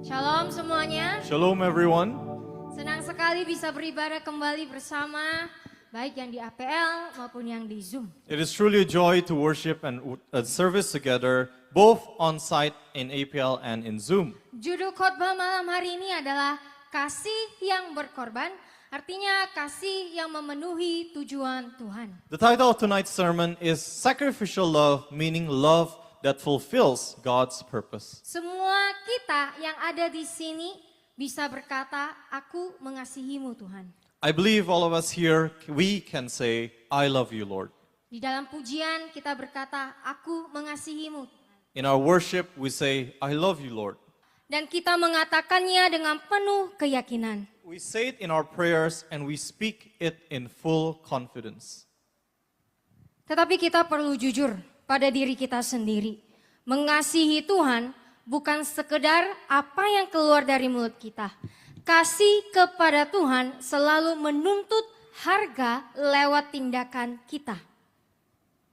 Shalom semuanya. Shalom everyone. Senang sekali bisa beribadah kembali bersama, baik yang di APL maupun yang di Zoom. It is truly a joy to worship and service together, both on site in APL and in Zoom. Judul khotbah malam hari ini adalah kasih yang berkorban, artinya kasih yang memenuhi tujuan Tuhan. The title of tonight's sermon is Sacrificial Love, meaning love that fulfills God's purpose. Semua kita yang ada di sini bisa berkata, aku mengasihimu Tuhan. I believe all of us here, we can say, I love you, Lord. Di dalam pujian kita berkata, aku mengasihimu. In our worship, we say, I love you, Lord. Dan kita mengatakannya dengan penuh keyakinan. We say it in our prayers and we speak it in full confidence. Tetapi kita perlu jujur pada diri kita sendiri. Mengasihi Tuhan bukan sekedar apa yang keluar dari mulut kita. Kasih kepada Tuhan selalu menuntut harga lewat tindakan kita.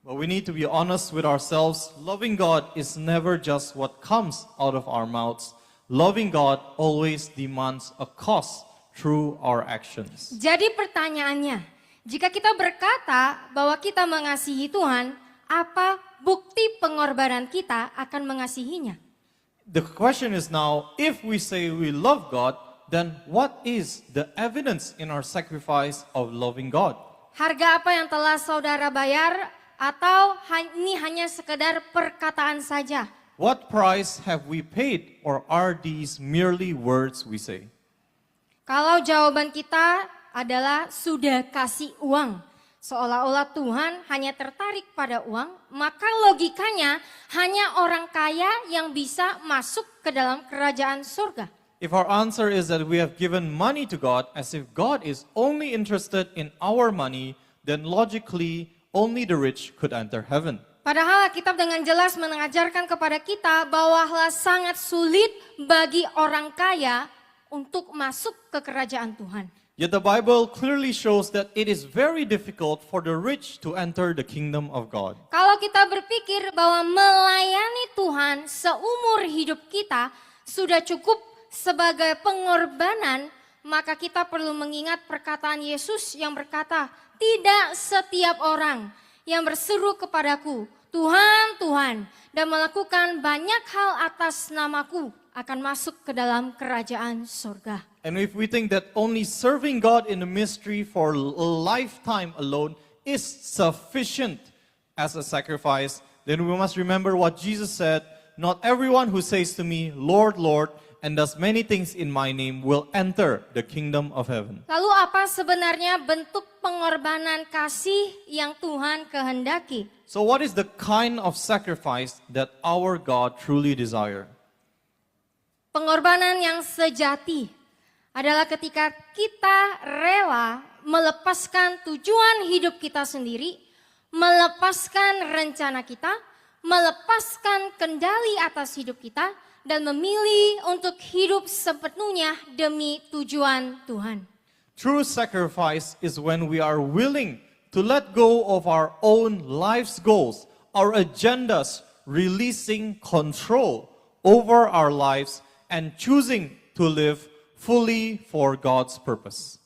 But we need to be honest with ourselves. Loving God is never just what comes out of our mouths. Loving God always demands a cost through our actions. Jadi pertanyaannya, jika kita berkata bahwa kita mengasihi Tuhan, apa bukti pengorbanan kita akan mengasihinya? The question is now, if we say we love God, then what is the evidence in our sacrifice of loving God? Harga apa yang telah saudara bayar atau ini hanya sekedar perkataan saja? What price have we paid, or are these merely words we say? Kalau jawaban kita adalah sudah kasih uang, seolah-olah Tuhan hanya tertarik pada uang, maka logikanya hanya orang kaya yang bisa masuk ke dalam kerajaan surga. If our answer is that we have given money to God as if God is only interested in our money, then logically only the rich could enter heaven. Padahal Alkitab dengan jelas mengajarkan kepada kita bahwa sangat sulit bagi orang kaya untuk masuk ke kerajaan Tuhan. Yet the Bible clearly shows that it is very difficult for the rich to enter the kingdom of God. Kalau kita berpikir bahwa melayani Tuhan seumur hidup kita sudah cukup sebagai pengorbanan, maka kita perlu mengingat perkataan Yesus yang berkata, tidak setiap orang yang berseru kepadaku, Tuhan, Tuhan, dan melakukan banyak hal atas namaku akan masuk ke dalam kerajaan surga. And if we think that only serving God in the ministry for a lifetime alone is sufficient as a sacrifice, then we must remember what Jesus said, not everyone who says to me, Lord, Lord, and does many things in my name will enter the kingdom of heaven. Lalu apa sebenarnya bentuk pengorbanan kasih yang Tuhan kehendaki? So what is the kind of sacrifice that our God truly desires? Pengorbanan yang sejati adalah ketika kita rela melepaskan tujuan hidup kita sendiri, melepaskan rencana kita, melepaskan kendali atas hidup kita, dan memilih untuk hidup sepenuhnya demi tujuan Tuhan. True sacrifice is when we are willing to let go of our own life's goals, our agendas, releasing control over our lives and choosing to live fully for God's purpose.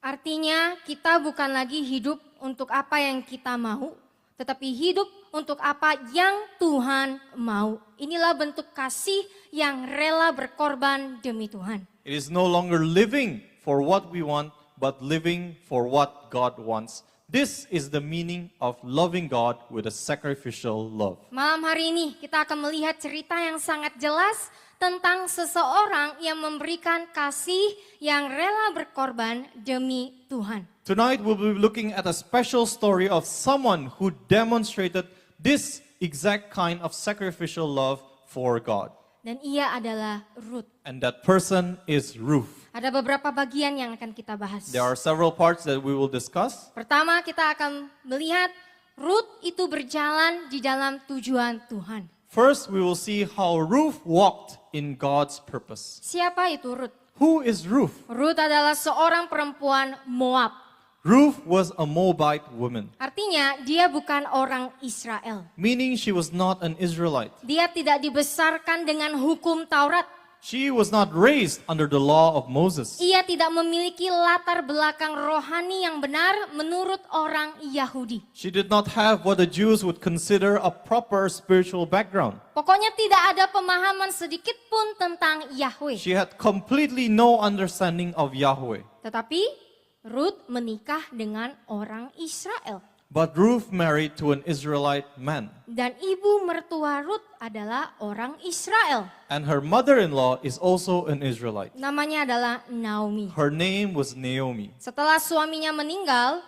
Artinya kita bukan lagi hidup untuk apa yang kita mau, tetapi hidup untuk apa yang Tuhan mau. Inilah bentuk kasih yang rela berkorban demi Tuhan. It is no longer living for what we want, but living for what God wants. This is the meaning of loving God with a sacrificial love. Malam hari ini kita akan melihat cerita yang sangat jelas tentang seseorang yang memberikan kasih yang rela berkorban demi Tuhan. Tonight we'll be looking at a special story of someone who demonstrated this exact kind of sacrificial love for God. Dan ia adalah Ruth. And that person is Ruth. Ada beberapa bagian yang akan kita bahas. There are several parts that we will discuss. Pertama kita akan melihat Ruth itu berjalan di dalam tujuan Tuhan. First, we will see how Ruth walked in God's purpose. Siapa itu Ruth? Who is Ruth? Ruth adalah seorang perempuan Moab. Ruth was a Moabite woman, Artinya dia bukan orang Israel. meaning she was not an Israelite. Dia tidak dibesarkan dengan hukum Taurat. She was not raised under the law of Moses. Ia tidak memiliki latar belakang rohani yang benar menurut orang Yahudi. She did not have what the Jews would consider a proper spiritual background. Pokoknya tidak ada pemahaman sedikit pun tentang Yahweh. She had completely no understanding of Yahweh. Tetapi Ruth menikah dengan orang Israel. But Ruth married to an Israelite man. Dan ibu mertua Ruth adalah orang Israel. And her mother-in-law is also an Israelite. Namanya adalah Naomi. Her name was Naomi. Setelah suaminya meninggal,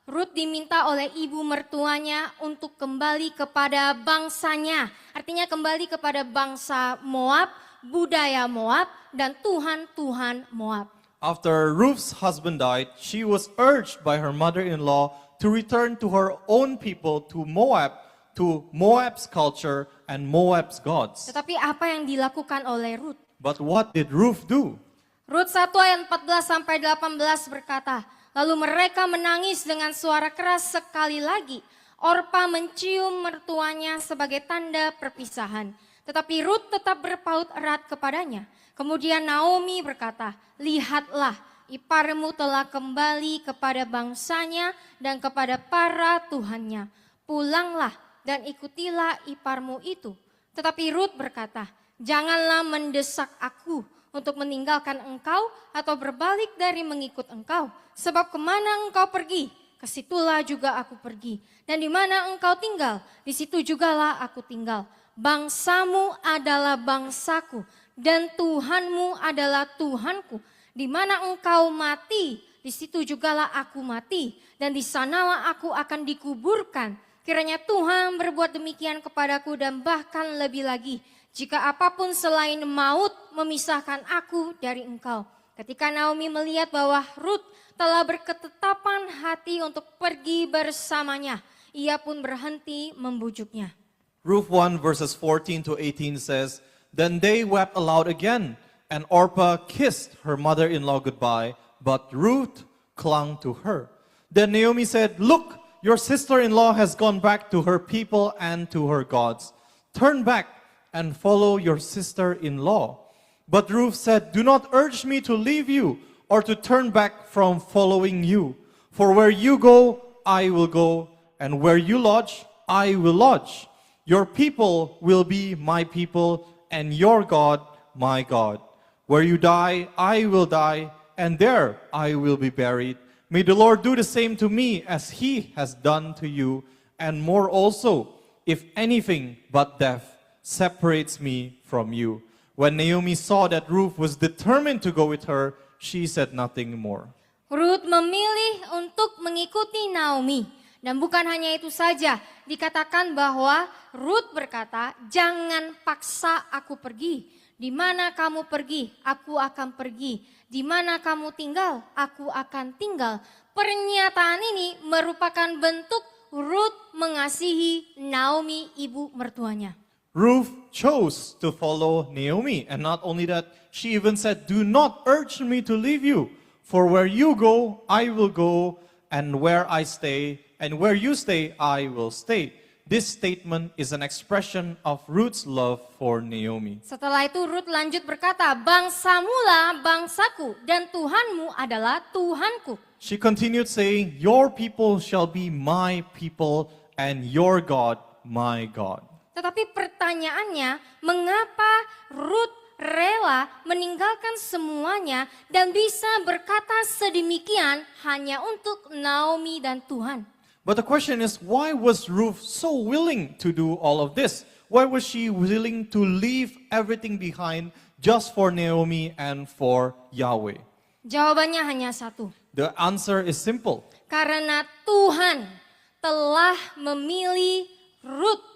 Ruth diminta oleh ibu mertuanya untuk kembali kepada bangsanya. Artinya kembali kepada bangsa Moab, budaya Moab, dan Tuhan-Tuhan Moab. After Ruth's husband died, she was urged by her mother-in-law to return to her own people, to Moab, to Moab's culture and Moab's gods. Tetapi apa yang dilakukan oleh Ruth? But what did Ruth do? Rut 1 ayat 14 sampai 18 berkata, lalu mereka menangis dengan suara keras sekali lagi. Orpa mencium mertuanya sebagai tanda perpisahan. Tetapi Rut tetap berpaut erat kepadanya. Kemudian Naomi berkata, lihatlah, iparmu telah kembali kepada bangsanya dan kepada para tuhannya. Pulanglah dan ikutilah iparmu itu. Tetapi Rut berkata, janganlah mendesak aku untuk meninggalkan engkau atau berbalik dari mengikut engkau. Sebab kemana engkau pergi, kesitulah juga aku pergi. Dan di mana engkau tinggal, di situ jugalah aku tinggal. Bangsamu adalah bangsaku dan Tuhanmu adalah Tuhanku. Di mana engkau mati, di situ jugalah aku mati. Dan di sanalah aku akan dikuburkan. Kiranya Tuhan berbuat demikian kepadaku dan bahkan lebih lagi. Jika apapun selain maut memisahkan aku dari engkau. Ketika Naomi melihat bahwa Ruth telah berketetapan hati untuk pergi bersamanya. Ia pun berhenti membujuknya. Ruth 1 verses 14 to 18 says, then they wept aloud again. And Orpah kissed her mother-in-law goodbye, but Ruth clung to her. Then Naomi said, look, your sister-in-law has gone back to her people and to her gods. Turn back and follow your sister-in-law. But Ruth said, do not urge me to leave you or to turn back from following you. For where you go, I will go, and where you lodge, I will lodge. Your people will be my people, and your God, my God. Where you die, I will die, and there I will be buried. May the Lord do the same to me as he has done to you, and more also, if anything but death separates me from you. When Naomi saw that Ruth was determined to go with her, she said nothing more. Ruth memilih untuk mengikuti Naomi. Dan bukan hanya itu saja, dikatakan bahwa Ruth berkata, jangan paksa aku pergi. Di mana kamu pergi, aku akan pergi. Di mana kamu tinggal, aku akan tinggal. Pernyataan ini merupakan bentuk Ruth mengasihi Naomi, ibu mertuanya. Ruth chose to follow Naomi. And not only that, she even said, do not urge me to leave you. For where you go, I will go. And where I stay, and where you stay, I will stay. This statement is an expression of Ruth's love for Naomi. Setelah itu Ruth lanjut berkata, bangsamulah bangsaku dan Tuhanmu adalah Tuhanku. She continued saying, your people shall be my people and your God my God. Tetapi pertanyaannya, mengapa Ruth rela meninggalkan semuanya dan bisa berkata sedemikian hanya untuk Naomi dan Tuhan? But the question is, why was Ruth so willing to do all of this? Why was she willing to leave everything behind just for Naomi and for Yahweh? Jawabannya hanya satu. The answer is simple. Karena Tuhan telah memilih Ruth,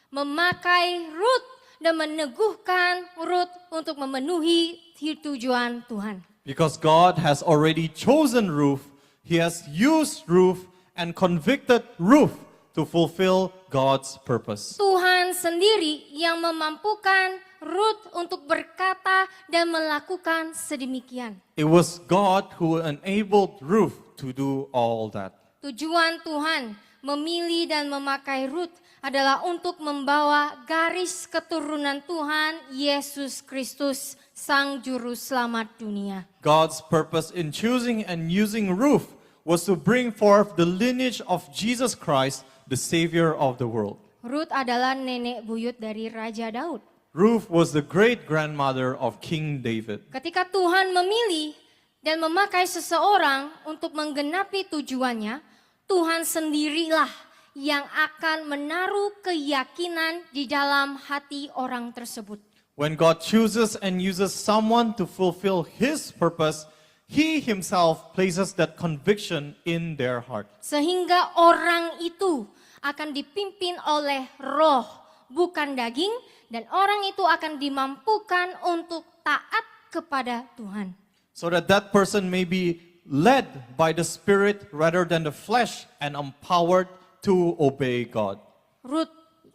memakai Ruth, dan meneguhkan Ruth untuk memenuhi tujuan Tuhan. Because God has already chosen Ruth, He has used Ruth and convicted Ruth to fulfill God's purpose. Tuhan sendiri yang memampukan Ruth untuk berkata dan melakukan sedemikian. It was God who enabled Ruth to do all that. Tujuan Tuhan memilih dan memakai Ruth adalah untuk membawa garis keturunan Tuhan Yesus Kristus Sang Juru Selamat dunia. God's purpose in choosing and using Ruth was to bring forth the lineage of Jesus Christ, the Savior of the world. Ruth adalah nenek buyut dari Raja Daud. Ruth was the great-grandmother of King David. Ketika Tuhan memilih dan memakai seseorang untuk menggenapi tujuannya, Tuhan sendirilah yang akan menaruh keyakinan di dalam hati orang tersebut. When God chooses and uses someone to fulfill His purpose, He Himself places that conviction in their heart. Sehingga orang itu akan dipimpin oleh roh, bukan daging, dan orang itu akan dimampukan untuk taat kepada Tuhan. So that person may be led by the Spirit rather than the flesh and empowered to obey God. Ruth,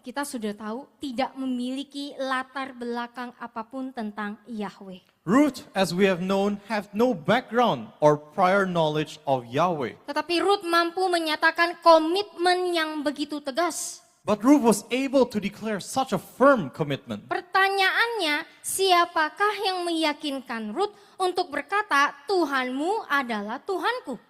kita sudah tahu, tidak memiliki latar belakang apapun tentang Yahweh. Ruth, as we have known, have no background or prior knowledge of Yahweh. Tetapi Ruth mampu menyatakan komitmen yang begitu tegas. But Ruth was able to declare such a firm commitment. Pertanyaannya, siapakah yang meyakinkan Ruth untuk berkata, Tuhanmu adalah Tuhanku?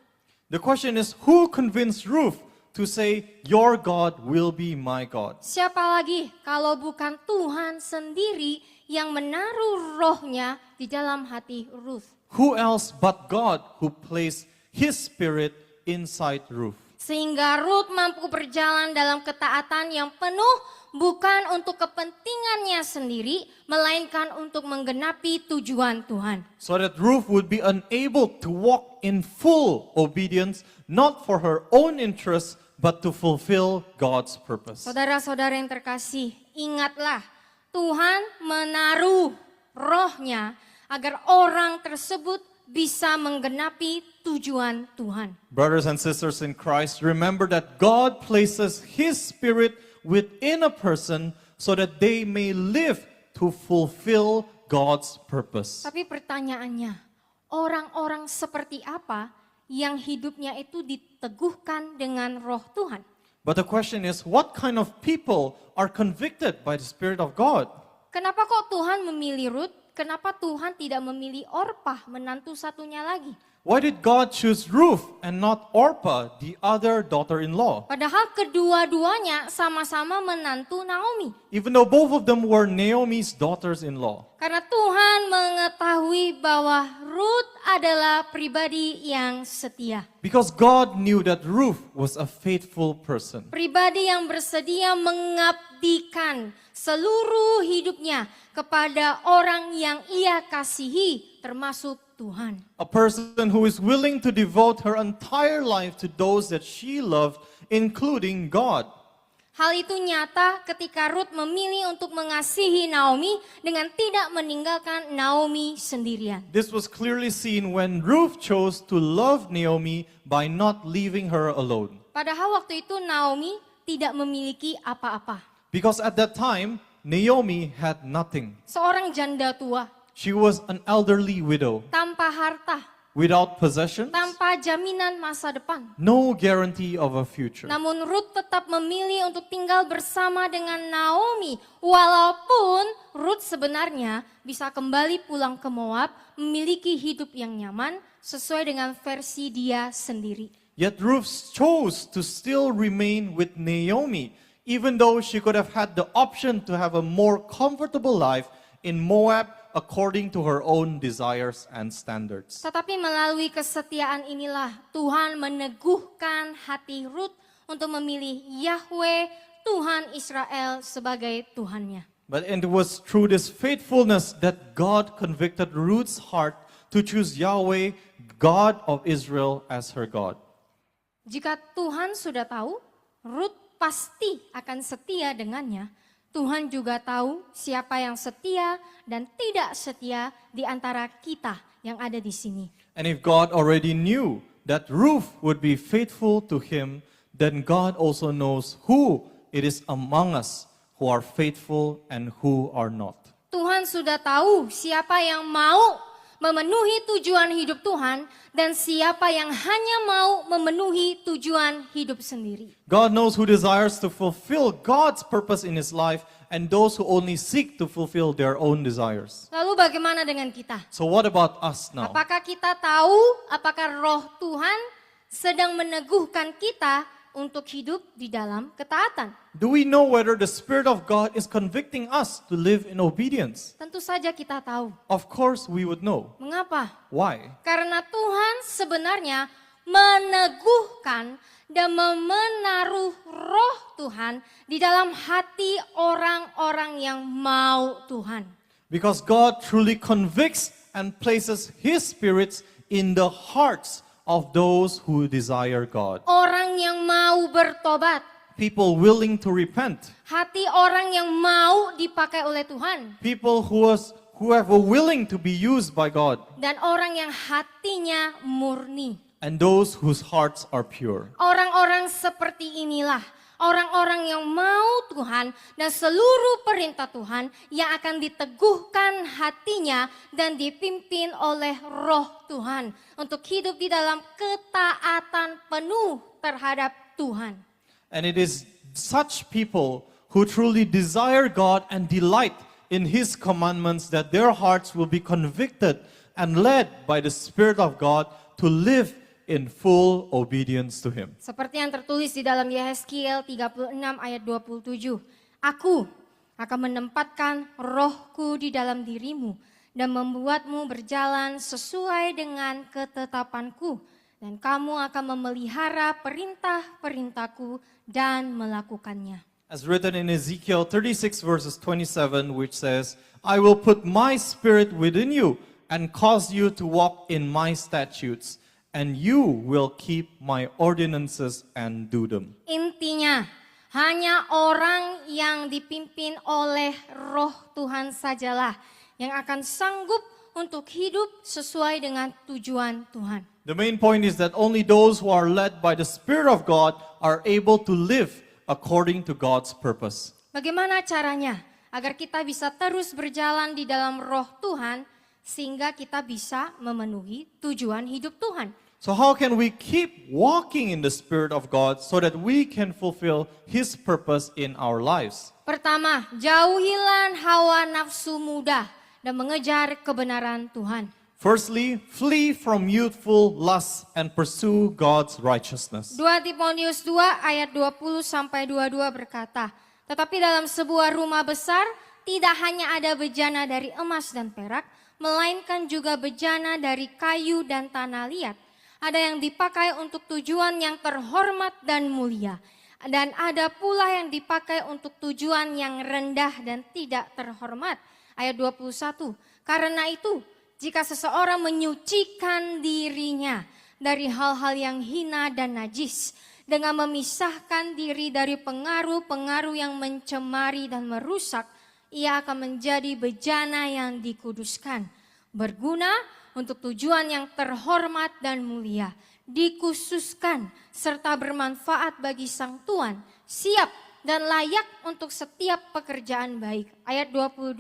The question is, who convinced Ruth to say, your God will be my God? Siapa lagi kalau bukan Tuhan sendiri yang menaruh rohnya di dalam hati Ruth? Who else but God who placed His Spirit inside Ruth? Sehingga Ruth mampu berjalan dalam ketaatan yang penuh bukan untuk kepentingannya sendiri, melainkan untuk menggenapi tujuan Tuhan. So that Ruth would be unable to walk in full obedience, not for her own interests, but to fulfill God's purpose. Saudara-saudara yang terkasih, ingatlah Tuhan menaruh rohnya agar orang tersebut bisa menggenapi tujuan Tuhan. Brothers and sisters in Christ, remember that God places His Spirit within a person so that they may live to fulfill God's purpose. Tapi pertanyaannya, orang-orang seperti apa yang hidupnya itu diteguhkan dengan roh Tuhan? But the question is, what kind of people are convicted by the Spirit of God? Kenapa kok Tuhan memilih Ruth? Kenapa Tuhan tidak memilih Orpah, menantu satunya lagi? Why did God choose Ruth and not Orpah, the other daughter-in-law? Padahal kedua-duanya sama-sama menantu Naomi. Even though both of them were Naomi's daughters-in-law. Karena Tuhan mengetahui bahwa Ruth adalah pribadi yang setia. Because God knew that Ruth was a faithful person. Pribadi yang bersedia mengabdikan seluruh hidupnya kepada orang yang ia kasihi, termasuk Tuhan. A person who is willing to devote her entire life to those that she loved, including God. Hal itu nyata ketika Ruth memilih untuk mengasihi Naomi dengan tidak meninggalkan Naomi sendirian. This was clearly seen when Ruth chose to love Naomi by not leaving her alone. Padahal waktu itu Naomi tidak memiliki apa-apa. Because at that time, Naomi had nothing. Seorang janda tua, She was an elderly widow, tanpa harta, without possessions, tanpa jaminan masa depan. no guarantee of a future. Namun Ruth tetap memilih untuk tinggal bersama dengan Naomi. Walaupun Ruth sebenarnya bisa kembali pulang ke Moab, memiliki hidup yang nyaman sesuai dengan versi dia sendiri. Yet Ruth chose to still remain with Naomi, even though she could have had the option to have a more comfortable life in Moab according to her own desires and standards. Tetapi melalui kesetiaan inilah Tuhan meneguhkan hati Ruth untuk memilih Yahweh, Tuhan Israel sebagai Tuhannya. But it was through this faithfulness that God convicted Ruth's heart to choose Yahweh, God of Israel, as her God. Jika Tuhan sudah tahu, Ruth pasti akan setia dengannya. Tuhan juga tahu siapa yang setia dan tidak setia di antara kita yang ada di sini. And if God already knew that Ruth would be faithful to Him, then God also knows who it is among us who are faithful and who are not. Tuhan sudah tahu siapa yang mau memenuhi tujuan hidup Tuhan dan siapa yang hanya mau memenuhi tujuan hidup sendiri. God knows who desires to fulfill God's purpose in his life and those who only seek to fulfill their own desires. Lalu bagaimana dengan kita? So what about us now? Apakah kita tahu apakah roh Tuhan sedang meneguhkan kita untuk hidup di dalam ketaatan? Do we know whether the Spirit of God is convicting us to live in obedience? Tentu saja kita tahu. Of course we would know. Mengapa? Why? Karena Tuhan sebenarnya meneguhkan dan menaruh roh Tuhan di dalam hati orang-orang yang mau Tuhan. Because God truly convicts and places His spirits in the hearts of those who desire God. Orang yang mau bertobat, People willing to repent. hati orang yang mau dipakai oleh Tuhan, People who are willing to be used by God. dan orang yang hatinya murni. And those whose hearts are pure. Orang-orang seperti inilah orang-orang yang mau Tuhan dan seluruh perintah Tuhan yang akan diteguhkan hatinya dan dipimpin oleh roh Tuhan untuk hidup di dalam ketaatan penuh terhadap Tuhan. And it is such people who truly desire God and delight in His commandments that their hearts will be convicted and led by the Spirit of God to live in full obedience to Him. Seperti yang tertulis di dalam Yehezkiel 36 ayat 27. Aku akan menempatkan rohku di dalam dirimu dan membuatmu berjalan sesuai dengan ketetapanku. Dan kamu akan memelihara perintah-perintahku dan melakukannya. As written in Ezekiel 36 verses 27, which says, I will put my spirit within you and cause you to walk in my statutes, and you will keep my ordinances and do them. Intinya, hanya orang yang dipimpin oleh roh Tuhan sajalah yang akan sanggup untuk hidup sesuai dengan tujuan Tuhan. The main point is that only those who are led by the Spirit of God are able to live according to God's purpose. Bagaimana caranya agar kita bisa terus berjalan di dalam roh Tuhan sehingga kita bisa memenuhi tujuan hidup Tuhan? So how can we keep walking in the Spirit of God so that we can fulfill His purpose in our lives? Pertama, jauhilah hawa nafsu muda dan mengejar kebenaran Tuhan. Firstly, flee from youthful lusts and pursue God's righteousness. 2 Timotius 2 ayat 20 sampai 22 berkata, tetapi dalam sebuah rumah besar tidak hanya ada bejana dari emas dan perak, melainkan juga bejana dari kayu dan tanah liat. Ada yang dipakai untuk tujuan yang terhormat dan mulia, dan ada pula yang dipakai untuk tujuan yang rendah dan tidak terhormat. Ayat 21, karena itu jika seseorang menyucikan dirinya dari hal-hal yang hina dan najis, dengan memisahkan diri dari pengaruh-pengaruh yang mencemari dan merusak, ia akan menjadi bejana yang dikuduskan, berguna untuk tujuan yang terhormat dan mulia, dikhususkan serta bermanfaat bagi sang Tuan, siap dan layak untuk setiap pekerjaan baik. Ayat 22,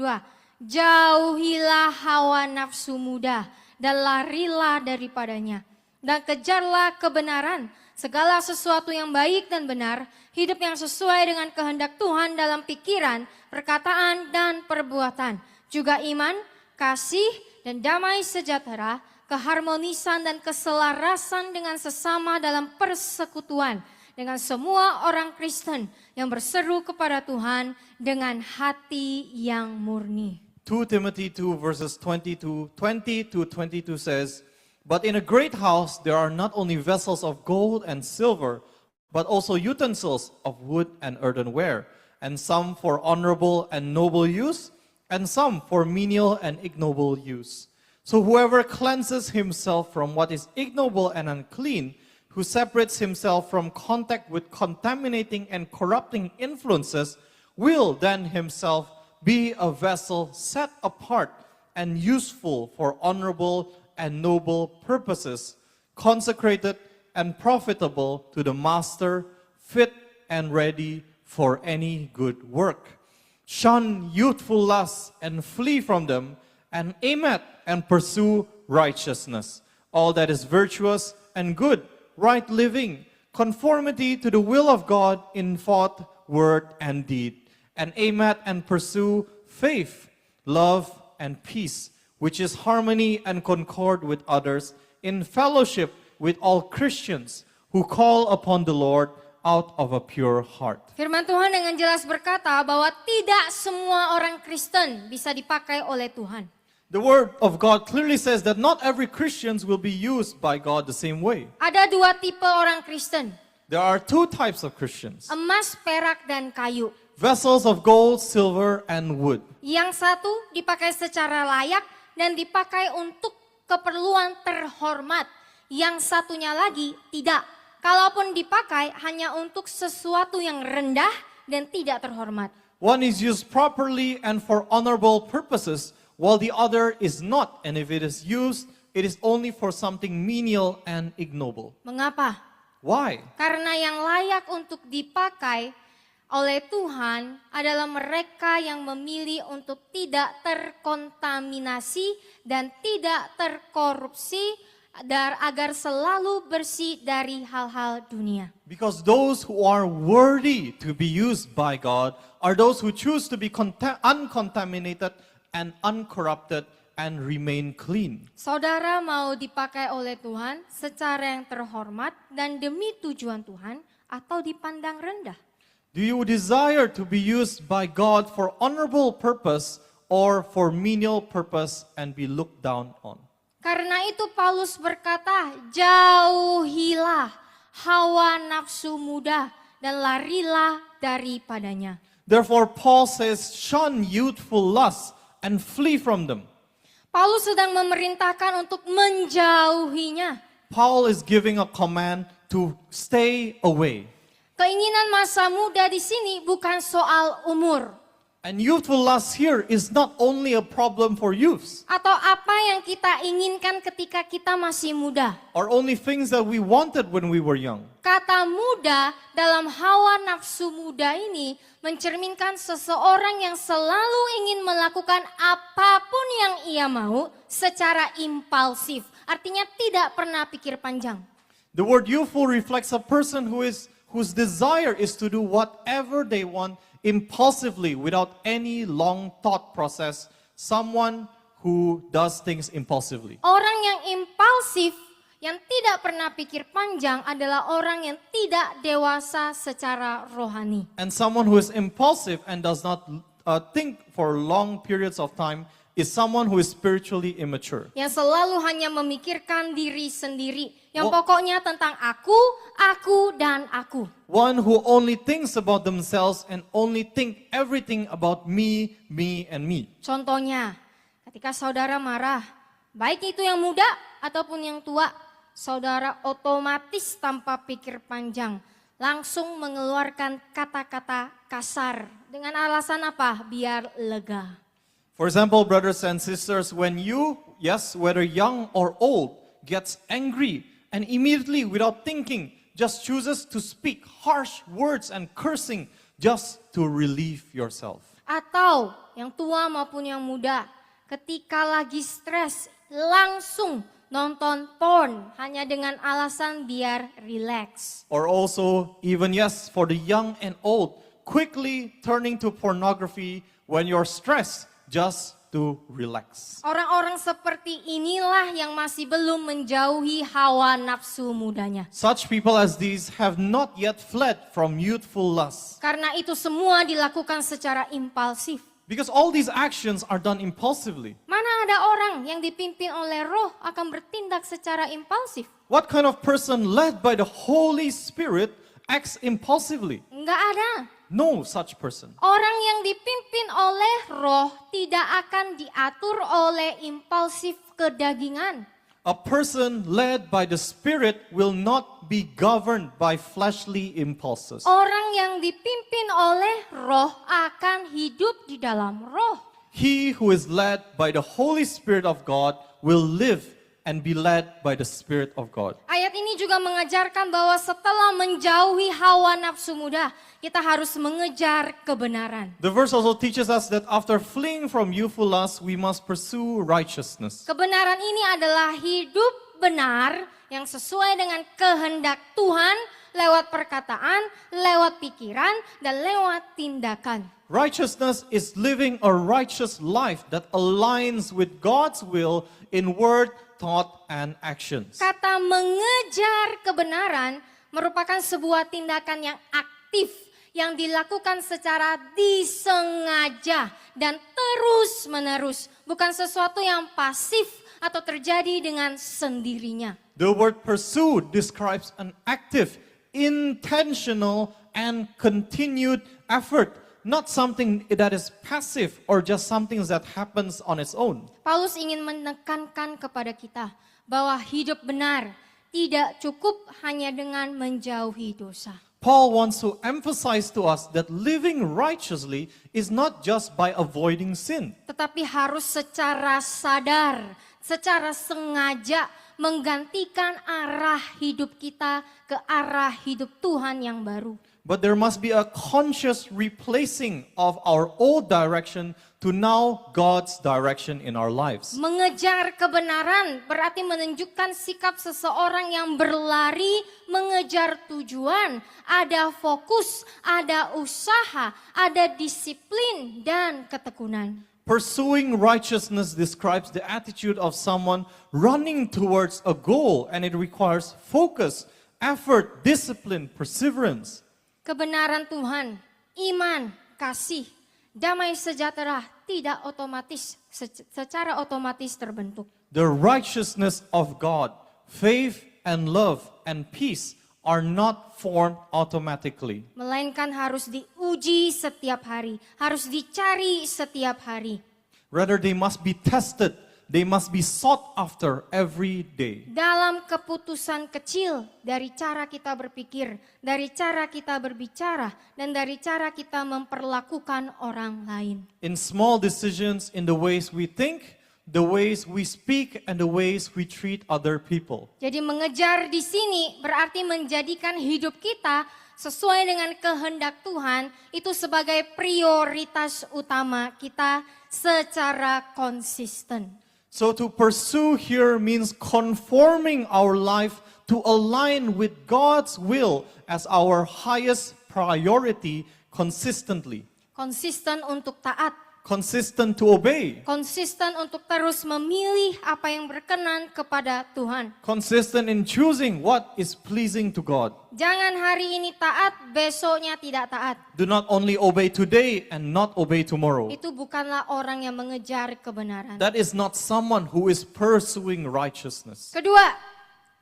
jauhilah hawa nafsu muda dan larilah daripadanya, dan kejarlah kebenaran, segala sesuatu yang baik dan benar, hidup yang sesuai dengan kehendak Tuhan dalam pikiran, perkataan, dan perbuatan. Juga iman, kasih, dan damai sejahtera, keharmonisan dan keselarasan dengan sesama dalam persekutuan, dengan semua orang Kristen yang berseru kepada Tuhan dengan hati yang murni. 2 Timothy 2 verses 20 to 22 says, but in a great house there are not only vessels of gold and silver, but also utensils of wood and earthenware, and some for honorable and noble use, and some for menial and ignoble use. So whoever cleanses himself from what is ignoble and unclean, who separates himself from contact with contaminating and corrupting influences, will then himself be a vessel set apart and useful for honorable and noble purposes, consecrated and profitable to the master, fit and ready for any good work. Shun youthful lusts and flee from them, and aim at and pursue righteousness, all that is virtuous and good, right living, conformity to the will of God in thought, word, and deed. and aim at and pursue faith, love, and peace, which is harmony and concord with others, in fellowship with all Christians who call upon the Lord out of a pure heart. Firman Tuhan dengan jelas berkata bahwa tidak semua orang Kristen bisa dipakai oleh Tuhan. The word of God clearly says that not every Christian will be used by God the same way. Ada dua tipe orang Kristen, There are two types of Christians. emas, perak, dan kayu. Vessels of gold, silver, and wood. Yang satu dipakai secara layak dan dipakai untuk keperluan terhormat. Yang satunya lagi tidak. Kalaupun dipakai hanya untuk sesuatu yang rendah dan tidak terhormat. One is used properly and for honorable purposes, while the other is not. And if it is used, it is only for something menial and ignoble. Mengapa? Why? Karena yang layak untuk dipakai oleh Tuhan adalah mereka yang memilih untuk tidak terkontaminasi dan tidak terkorupsi agar selalu bersih dari hal-hal dunia. Because those who are worthy to be used by God are those who choose to be uncontaminated and uncorrupted and remain clean. Saudara mau dipakai oleh Tuhan secara yang terhormat dan demi tujuan Tuhan atau dipandang rendah? Do you desire to be used by God for honorable purpose or for menial purpose and be looked down on? Karena itu Paulus berkata, jauhilah hawa nafsu muda dan larilah daripadanya. Therefore Paul says, shun youthful lusts and flee from them. Paulus sedang memerintahkan untuk menjauhinya. Paul is giving a command to stay away. Keinginan masa muda di sini bukan soal umur. And youthful lust here is not only a problem for youths, Atau apa yang kita inginkan ketika kita masih muda. or only things that we wanted when we were young. Kata muda dalam hawa nafsu muda ini mencerminkan seseorang yang selalu ingin melakukan apapun yang ia mau secara impulsif. Artinya tidak pernah pikir panjang. The word youthful reflects a person whose desire is to do whatever they want impulsively without any long thought process. Someone who does things impulsively. Orang yang impulsif, yang tidak pernah pikir panjang adalah orang yang tidak dewasa secara rohani. And someone who is impulsive and does not think for long periods of time is someone who is spiritually immature. Yang selalu hanya memikirkan diri sendiri. Yang Oh. pokoknya tentang aku, dan aku. One who only thinks about themselves and only think everything about me, and me. Contohnya, ketika saudara marah, baik itu yang muda ataupun yang tua, saudara otomatis tanpa pikir panjang langsung mengeluarkan kata-kata kasar. Dengan alasan apa? Biar lega. For example, brothers and sisters, when you, yes, whether young or old, gets angry and immediately without thinking just chooses to speak harsh words and cursing just to relieve yourself. Atau yang tua maupun yang muda, ketika lagi stres langsung nonton porn hanya dengan alasan biar relax. Or also, even yes, for the young and old, quickly turning to pornography when you're stressed just to relax. Orang-orang seperti inilah yang masih belum menjauhi hawa nafsu mudanya. Such people as these have not yet fled from youthful lusts. Karena itu semua dilakukan secara impulsif. Because all these actions are done impulsively. Mana ada orang yang dipimpin oleh roh akan bertindak secara impulsif? What kind of person led by the Holy Spirit acts impulsively? Enggak ada. No such person. Orang yang dipimpin oleh roh tidak akan diatur oleh impulsif kedagingan. A person led by the Spirit will not be governed by fleshly impulses. Orang yang dipimpin oleh roh akan hidup di dalam roh. He who is led by the Holy Spirit of God will live and be led by the Spirit of God. Ayat ini juga mengajarkan bahwa setelah menjauhi hawa nafsu muda, kita harus mengejar kebenaran. The verse also teaches us that after fleeing from youthful lust, we must pursue righteousness. Kebenaran ini adalah hidup benar yang sesuai dengan kehendak Tuhan, lewat perkataan, lewat pikiran, dan lewat tindakan. Righteousness is living a righteous life that aligns with God's will in word, thought, and actions. Kata mengejar kebenaran merupakan sebuah tindakan yang aktif, yang dilakukan secara disengaja dan terus-menerus, bukan sesuatu yang pasif atau terjadi dengan sendirinya. The word pursue describes an active, intentional, and continued effort, not something that is passive or just something that happens on its own. Paulus ingin menekankan kepada kita bahwa hidup benar tidak cukup hanya dengan menjauhi dosa. Paul wants to emphasize to us that living righteously is not just by avoiding sin, Tetapi harus secara sadar, secara sengaja menggantikan arah hidup kita ke arah hidup Tuhan yang baru. but there must be a conscious replacing of our old direction to now God's direction in our lives. Mengejar kebenaran berarti menunjukkan sikap seseorang yang berlari mengejar tujuan, ada fokus, ada usaha, ada disiplin dan ketekunan. Pursuing righteousness describes the attitude of someone running towards a goal, and it requires focus, effort, discipline, perseverance. Kebenaran Tuhan, iman, kasih, damai sejahtera tidak otomatis, secara otomatis terbentuk. The righteousness of God, faith and love and peace are not formed automatically. Melainkan harus diuji setiap hari, harus dicari setiap hari. Rather, they must be tested. They must be sought after every day. Dalam keputusan kecil dari cara kita berpikir, dari cara kita berbicara, dan dari cara kita memperlakukan orang lain. In small decisions, in the ways we think, the ways we speak, and the ways we treat other people. Jadi mengejar di sini berarti menjadikan hidup kita sesuai dengan kehendak Tuhan itu sebagai prioritas utama kita secara konsisten. So to pursue here means conforming our life to align with God's will as our highest priority consistently. Konsisten untuk taat, Consistent to obey. konsisten untuk terus memilih apa yang berkenan kepada Tuhan. Consistent in choosing what is pleasing to God. Jangan hari ini taat, besoknya tidak taat. Do not only obey today and not obey tomorrow. Itu bukanlah orang yang mengejar kebenaran. That is not someone who is pursuing righteousness. Kedua,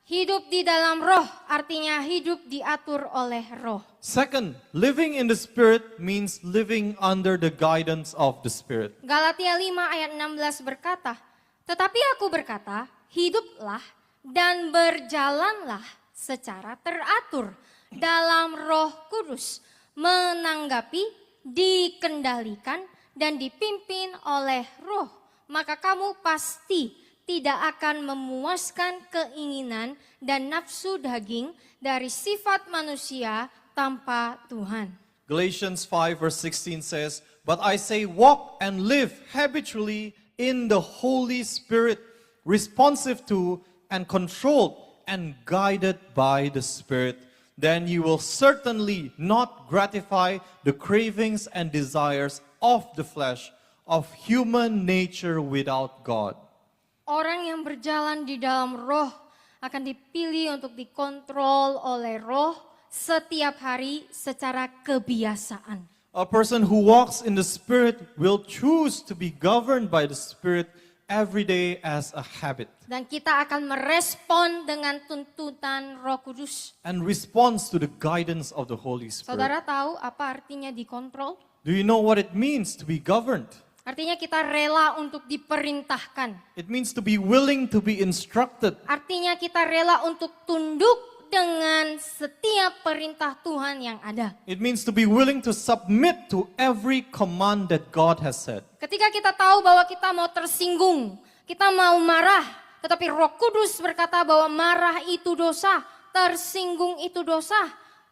hidup di dalam roh artinya hidup diatur oleh roh. Second, living in the Spirit means living under the guidance of the Spirit. Galatia 5 ayat 16 berkata, "Tetapi aku berkata, hiduplah dan berjalanlah secara teratur dalam Roh Kudus, menanggapi, dikendalikan dan dipimpin oleh Roh, maka kamu pasti tidak akan memuaskan keinginan dan nafsu daging dari sifat manusia tanpa Tuhan." Galatians 5 verse 16 says, "But I say walk and live habitually in the Holy Spirit, responsive to and controlled and guided by the Spirit. Then you will certainly not gratify the cravings and desires of the flesh, of human nature without God." Orang yang berjalan di dalam roh akan dipilih untuk dikontrol oleh roh setiap hari secara kebiasaan. A person who walks in the Spirit will choose to be governed by the Spirit every day as a habit Dan kita akan merespon dengan tuntutan Roh Kudus. and responds to the guidance of the Holy Spirit. Saudara tahu apa artinya dikontrol? Do you know what it means to be governed? Artinya kita rela untuk diperintahkan. It means to be willing to be instructed. Artinya kita rela untuk tunduk dengan setiap perintah Tuhan yang ada. It means to be willing to submit to every command that God has said. Ketika kita tahu bahwa kita mau tersinggung, kita mau marah, tetapi Roh Kudus berkata bahwa marah itu dosa, tersinggung itu dosa,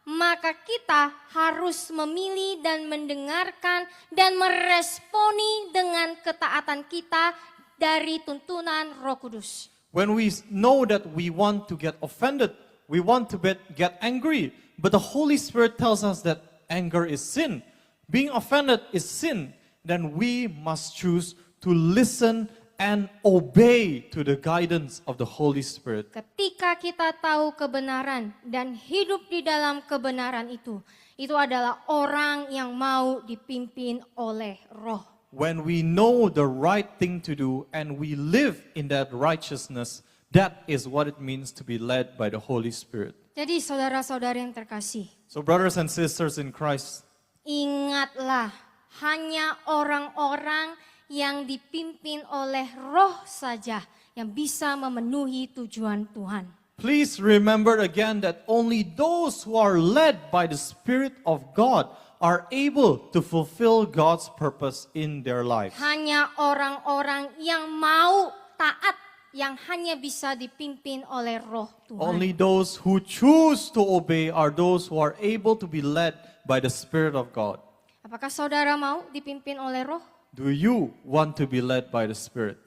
maka kita harus memilih dan mendengarkan dan meresponi dengan ketaatan kita dari tuntunan Roh Kudus. When we know that we want to get offended, we want to get angry, but the Holy Spirit tells us that anger is sin, being offended is sin, then we must choose to listen and obey to the guidance of the Holy Spirit. Ketika kita tahu kebenaran dan hidup di dalam kebenaran itu adalah orang yang mau dipimpin oleh Roh. When we know the right thing to do and we live in that righteousness, that is what it means to be led by the Holy Spirit. Jadi saudara-saudara yang terkasih, So brothers and sisters in Christ, ingatlah hanya orang-orang yang dipimpin oleh Roh saja yang bisa memenuhi tujuan Tuhan. please remember again that only those who are led by the Spirit of God are able to fulfill God's purpose in their lives. Hanya orang-orang yang mau taat yang hanya bisa dipimpin oleh Roh Tuhan. Only those who choose to obey are those who are able to be led by the Spirit of God. Apakah saudara mau dipimpin oleh Roh? Do you want to be led by the Spirit?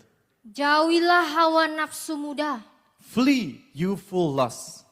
Jauhilah hawa nafsu muda Flee youthful lusts.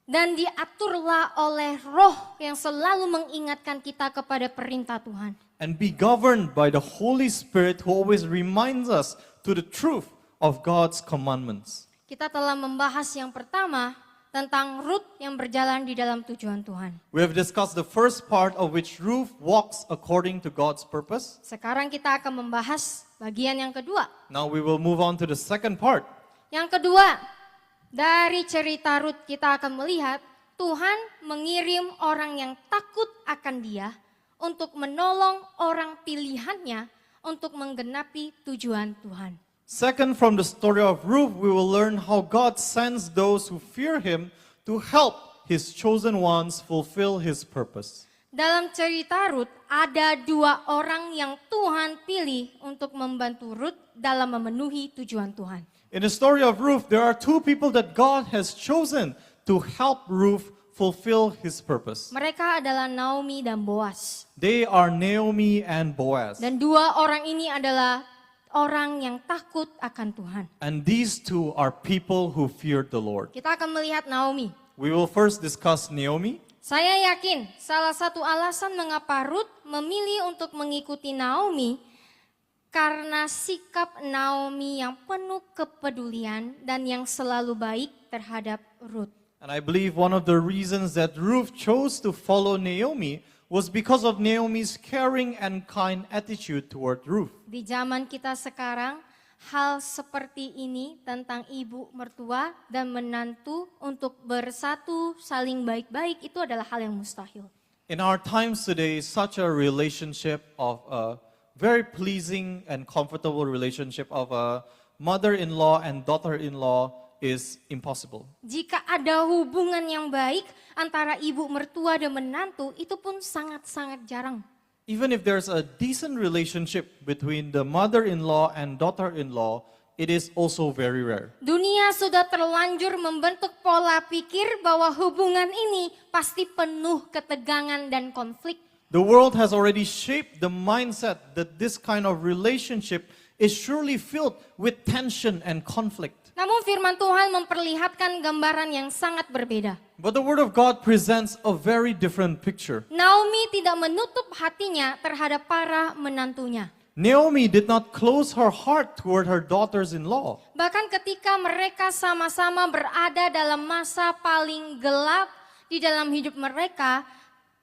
dan diaturlah oleh Roh yang selalu mengingatkan kita kepada perintah Tuhan. And be governed by the Holy Spirit who always reminds us to the truth of God's commandments. Kita telah membahas yang pertama tentang Rut yang berjalan di dalam tujuan Tuhan. We have discussed the first part of which Ruth walks according to God's purpose. Sekarang kita akan membahas bagian yang kedua. Now we will move on to the second part. Yang kedua, dari cerita Rut kita akan melihat Tuhan mengirim orang yang takut akan Dia untuk menolong orang pilihannya untuk menggenapi tujuan Tuhan. Second, from the story of Ruth, we will learn how God sends those who fear Him to help His chosen ones fulfill His purpose. Dalam cerita Rut, ada dua orang yang Tuhan pilih untuk membantu Rut dalam memenuhi tujuan Tuhan. In the story of Ruth, there are two people that God has chosen to help Ruth fulfill His purpose. Mereka adalah Naomi dan Boaz. They are Naomi and Boaz. Dan dua orang ini adalah orang yang takut akan Tuhan. And these two are people who feared the Lord. Kita akan melihat Naomi. We will first discuss Naomi. Saya yakin salah satu alasan mengapa Rut memilih untuk mengikuti Naomi karena sikap Naomi yang penuh kepedulian dan yang selalu baik terhadap Rut. And I believe one of the reasons that Ruth chose to follow Naomi was because of Naomi's caring and kind attitude toward Ruth. Di zaman kita sekarang, hal seperti ini tentang ibu mertua dan menantu untuk bersatu saling baik-baik itu adalah hal yang mustahil. In our times today, such a relationship of a very pleasing and comfortable relationship of a mother-in-law and daughter-in-law is impossible. Jika ada hubungan yang baik antara ibu mertua dan menantu, itu pun sangat-sangat jarang. Even if there's a decent relationship between the mother-in-law and daughter-in-law, it is also very rare. Dunia sudah terlanjur membentuk pola pikir bahwa hubungan ini pasti penuh ketegangan dan konflik. The world has already shaped the mindset that this kind of relationship is surely filled with tension and conflict. Namun firman Tuhan memperlihatkan gambaran yang sangat berbeda. But the Word of God presents a very different picture. Naomi tidak menutup hatinya terhadap para menantunya. Naomi did not close her heart toward her daughters-in-law. Bahkan ketika mereka sama-sama berada dalam masa paling gelap di dalam hidup mereka,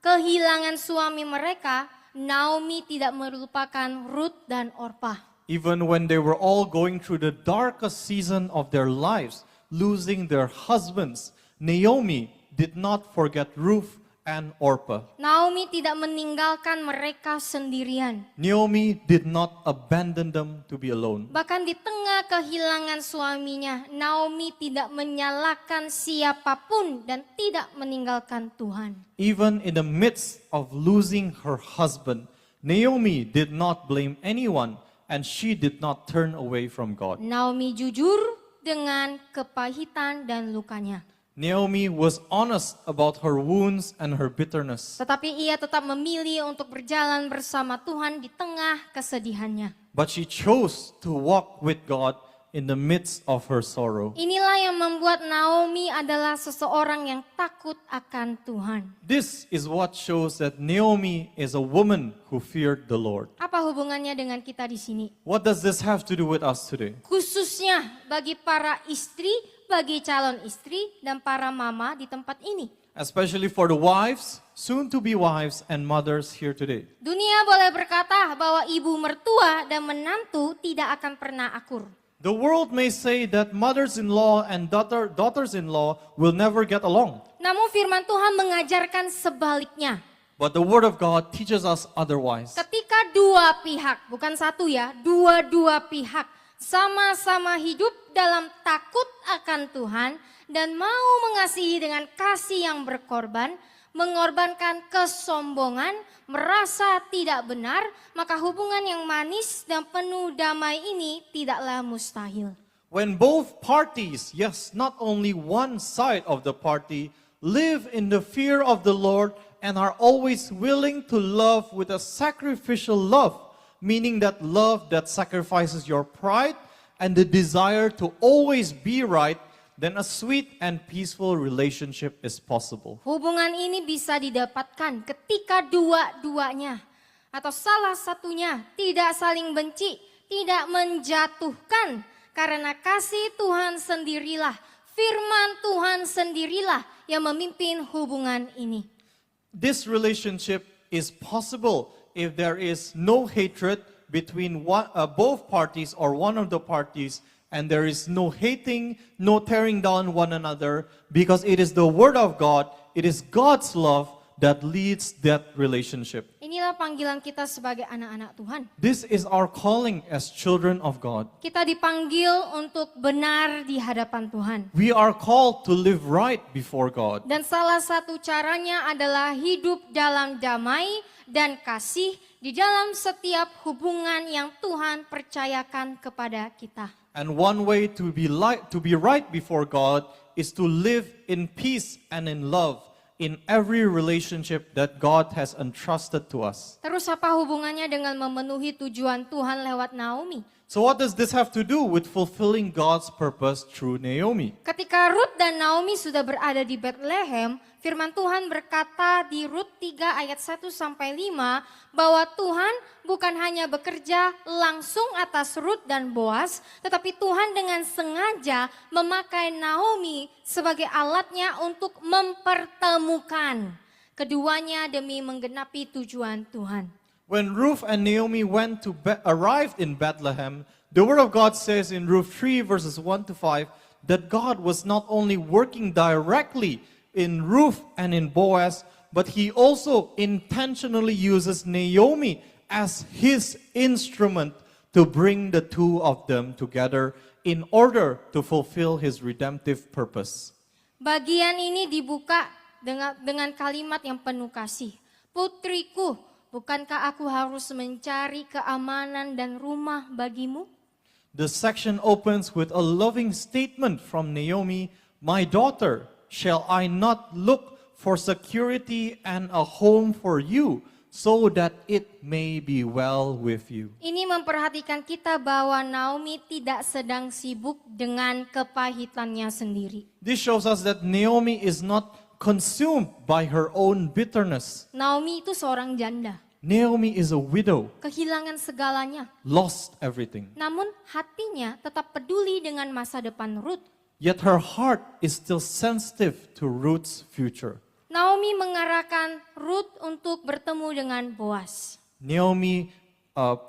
kehilangan suami mereka, Naomi tidak melupakan Rut dan Orpah. Even when they were all going through the darkest season of their lives, losing their husbands, Naomi did not forget Ruth and Orpah. Naomi tidak meninggalkan mereka sendirian. Naomi did not abandon them to be alone. Bahkan di tengah kehilangan suaminya, Naomi tidak menyalahkan siapapun dan tidak meninggalkan Tuhan. Even in the midst of losing her husband, Naomi did not blame anyone and she did not turn away from God. Naomi jujur dengan kepahitan dan lukanya. Naomi was honest about her wounds and her bitterness. Tetapi ia tetap memilih untuk berjalan bersama Tuhan di tengah kesedihannya. But she chose to walk with God in the midst of her sorrow. Inilah yang membuat Naomi adalah seseorang yang takut akan Tuhan. This is what shows that Naomi is a woman who feared the Lord. Apa hubungannya dengan kita di sini? What does this have to do with us today? Khususnya bagi para istri, bagi calon istri, dan para mama di tempat ini. Especially for the wives, soon to be wives, and mothers here today. Dunia boleh berkata bahwa ibu mertua dan menantu tidak akan pernah akur. The world may say that mothers-in-law and daughters-in-law will never get along. Namun firman Tuhan mengajarkan sebaliknya. But the Word of God teaches us otherwise. Ketika dua pihak, bukan satu ya, dua-dua pihak sama-sama hidup dalam takut akan Tuhan dan mau mengasihi dengan kasih yang berkorban, mengorbankan kesombongan, merasa tidak benar, maka hubungan yang manis dan penuh damai ini tidaklah mustahil. When both parties, yes, not only one side of the party, live in the fear of the Lord and are always willing to love with a sacrificial love, meaning that love that sacrifices your pride and the desire to always be right, then a sweet and peaceful relationship is possible. Hubungan ini bisa didapatkan ketika dua-duanya atau salah satunya tidak saling benci, tidak menjatuhkan, karena kasih Tuhan sendirilah, firman Tuhan sendirilah yang memimpin hubungan ini. This relationship is possible if there is no hatred between both parties or one of the parties, and there is no hating, no tearing down one another, because it is the Word of God, it is God's love that leads that relationship. Inilah panggilan kita sebagai anak-anak Tuhan. This is our calling as children of God. Kita dipanggil untuk benar di hadapan Tuhan. We are called to live right before God. Dan salah satu caranya adalah hidup dalam damai dan kasih di dalam setiap hubungan yang Tuhan percayakan kepada kita. And one way to be right before God is to live in peace and in love in every relationship that God has entrusted to us. Terus apa hubungannya dengan memenuhi tujuan Tuhan lewat Naomi? So what does this have to do with fulfilling God's purpose through Naomi? Ketika Rut dan Naomi sudah berada di Bethlehem, firman Tuhan berkata di Rut 3 ayat 1 sampai 5 bahwa Tuhan bukan hanya bekerja langsung atas Rut dan Boaz, tetapi Tuhan dengan sengaja memakai Naomi sebagai alatnya untuk mempertemukan keduanya demi menggenapi tujuan Tuhan. When Ruth and Naomi arrived in Bethlehem, the Word of God says in Ruth 3 verses 1 to 5 that God was not only working directly in Ruth and in Boaz, but He also intentionally uses Naomi as His instrument to bring the two of them together in order to fulfill His redemptive purpose. Bagian ini dibuka dengan kalimat yang penuh kasih. Putriku, bukankah aku harus mencari keamanan dan rumah bagimu? The section opens with a loving statement from Naomi, "My daughter, shall I not look for security and a home for you, so that it may be well with you?" Ini memperhatikan kita bahwa Naomi tidak sedang sibuk dengan kepahitannya sendiri. This shows us that Naomi is not consumed by her own bitterness. Naomi itu seorang janda, Naomi is a widow, kehilangan segalanya. lost everything. Namun hatinya tetap peduli dengan masa depan Rut. Yet her heart is still sensitive to Ruth's future. Naomi mengarahkan Rut untuk bertemu dengan Boaz. Naomi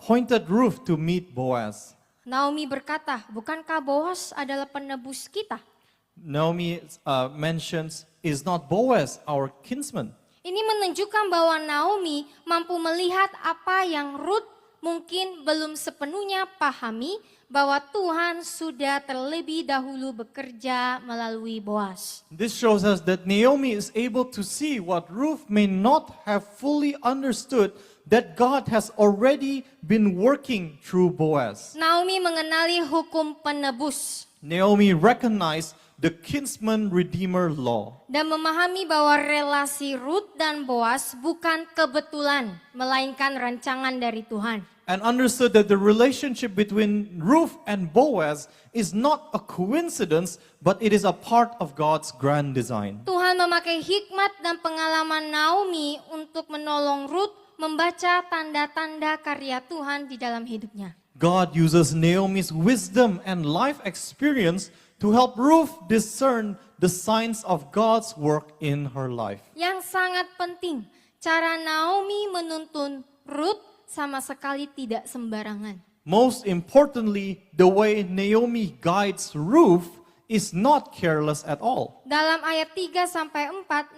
pointed Ruth to meet Boaz. Naomi berkata, bukankah Boaz adalah penebus kita? Naomi mentions, "Is not Boaz our kinsman?" Ini menunjukkan bahwa Naomi mampu melihat apa yang Rut mungkin belum sepenuhnya pahami, bahwa Tuhan sudah terlebih dahulu bekerja melalui Boaz. This shows us that Naomi is able to see what Ruth may not have fully understood, that God has already been working through Boaz. Naomi mengenali hukum penebus Naomi recognized the kinsman redeemer law. dan memahami bahwa relasi Rut dan Boaz bukan kebetulan, melainkan rancangan dari Tuhan. and understood that the relationship between Ruth and Boaz is not a coincidence, but it is a part of God's grand design. Tuhan memakai hikmat dan pengalaman Naomi untuk menolong Ruth membaca tanda-tanda karya Tuhan di dalam hidupnya. God uses Naomi's wisdom and life experience to help Ruth discern the signs of God's work in her life. Yang sangat penting, cara Naomi menuntun Ruth sama sekali tidak sembarangan. Most importantly, the way Naomi guides Ruth is not careless at all. Dalam ayat 3-4,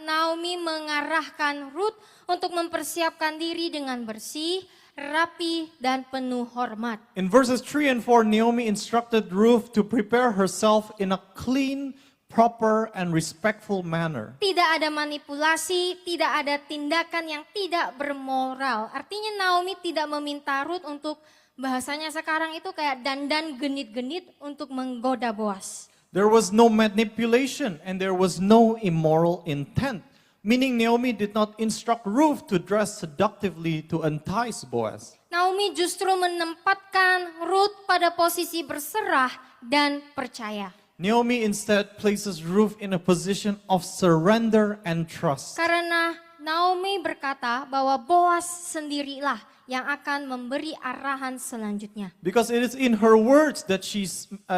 Naomi mengarahkan Ruth untuk mempersiapkan diri dengan bersih, rapi, dan penuh hormat. In verses 3 and 4, Naomi instructed Ruth to prepare herself in a clean, proper, and respectful manner. Tidak ada manipulasi, tidak ada tindakan yang tidak bermoral. Artinya Naomi tidak meminta Ruth untuk, bahasanya sekarang itu kayak dandan genit-genit untuk menggoda Boaz. There was no manipulation and there was no immoral intent. Meaning Naomi did not instruct Ruth to dress seductively to entice Boaz. Naomi justru menempatkan Ruth pada posisi berserah dan percaya. Naomi instead places Ruth in a position of surrender and trust. Karena Naomi berkata bahwa Boaz sendirilah yang akan memberi arahan selanjutnya. Because it is in her words that she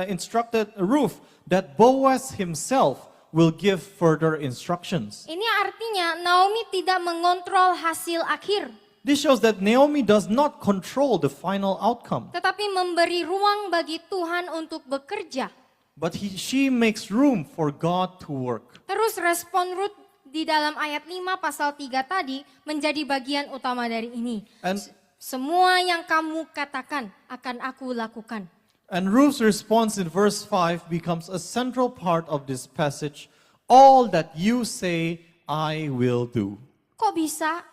instructed Ruth that Boaz himself will give further instructions. Ini artinya Naomi tidak mengontrol hasil akhir, This shows that Naomi does not control the final outcome, tetapi memberi ruang bagi Tuhan untuk bekerja. but she makes room for God to work. Terus respon Ruth di dalam ayat 5 pasal 3 tadi menjadi bagian utama dari ini. And Semua yang kamu katakan akan aku lakukan. And Ruth's response in verse 5 becomes a central part of this passage. All that you say, I will do. Kok bisa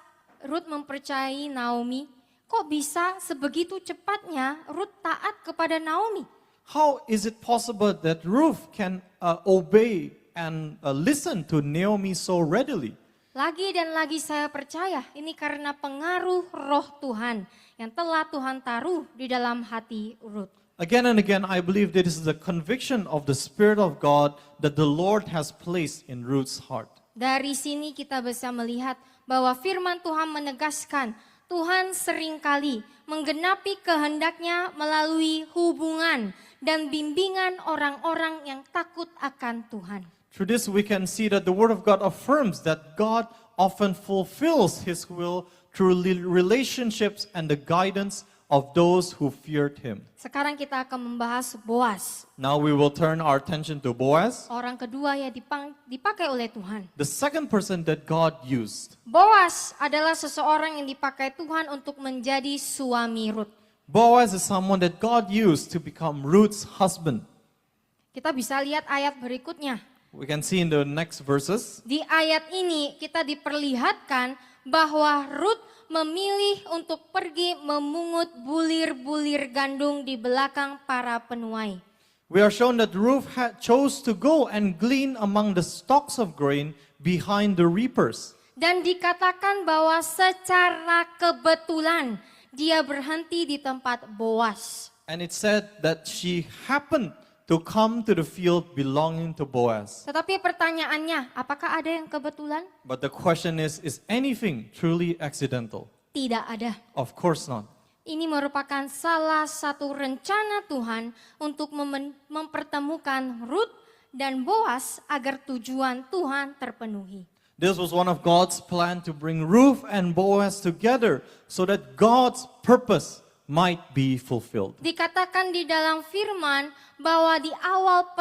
Ruth mempercayai Naomi? Kok bisa sebegitu cepatnya Ruth taat kepada Naomi? How is it possible that Ruth can obey and listen to Naomi so readily? Lagi dan lagi saya percaya ini karena pengaruh roh Tuhan yang telah Tuhan taruh di dalam hati Ruth. Again and again, I believe this is the conviction of the Spirit of God that the Lord has placed in Ruth's heart. Dari sini kita bisa melihat bahwa firman Tuhan menegaskan Tuhan seringkali menggenapi kehendaknya melalui hubungan dan bimbingan orang-orang yang takut akan Tuhan. Through this, we can see that the Word of God affirms that God often fulfills His will through relationships and the guidance of those who feared Him. Sekarang kita akan membahas Boaz, Now we will turn our attention to Boaz, orang kedua yang dipakai oleh Tuhan. the second person that God used. Boaz adalah seseorang yang dipakai Tuhan untuk menjadi suami Ruth. Boaz is someone that God used to become Ruth's husband. Kita bisa lihat ayat berikutnya. We can see in the next verses. Di ayat ini kita diperlihatkan bahwa Ruth memilih untuk pergi memungut bulir-bulir gandum di belakang para penuai. We are shown that Ruth chose to go and glean among the stalks of grain behind the reapers. Dan dikatakan bahwa secara kebetulan dia berhenti di tempat Boaz. And it said that she happened to come to the field belonging to Boaz. Tetapi pertanyaannya, apakah ada yang kebetulan? But the question is anything truly accidental? Tidak ada. Of course not. Ini merupakan salah satu rencana Tuhan untuk mempertemukan Ruth dan Boaz agar tujuan Tuhan terpenuhi. This was one of God's plan to bring Ruth and Boaz together so that God's purpose might be fulfilled. Dikatakan di dalam firman bahwa di awal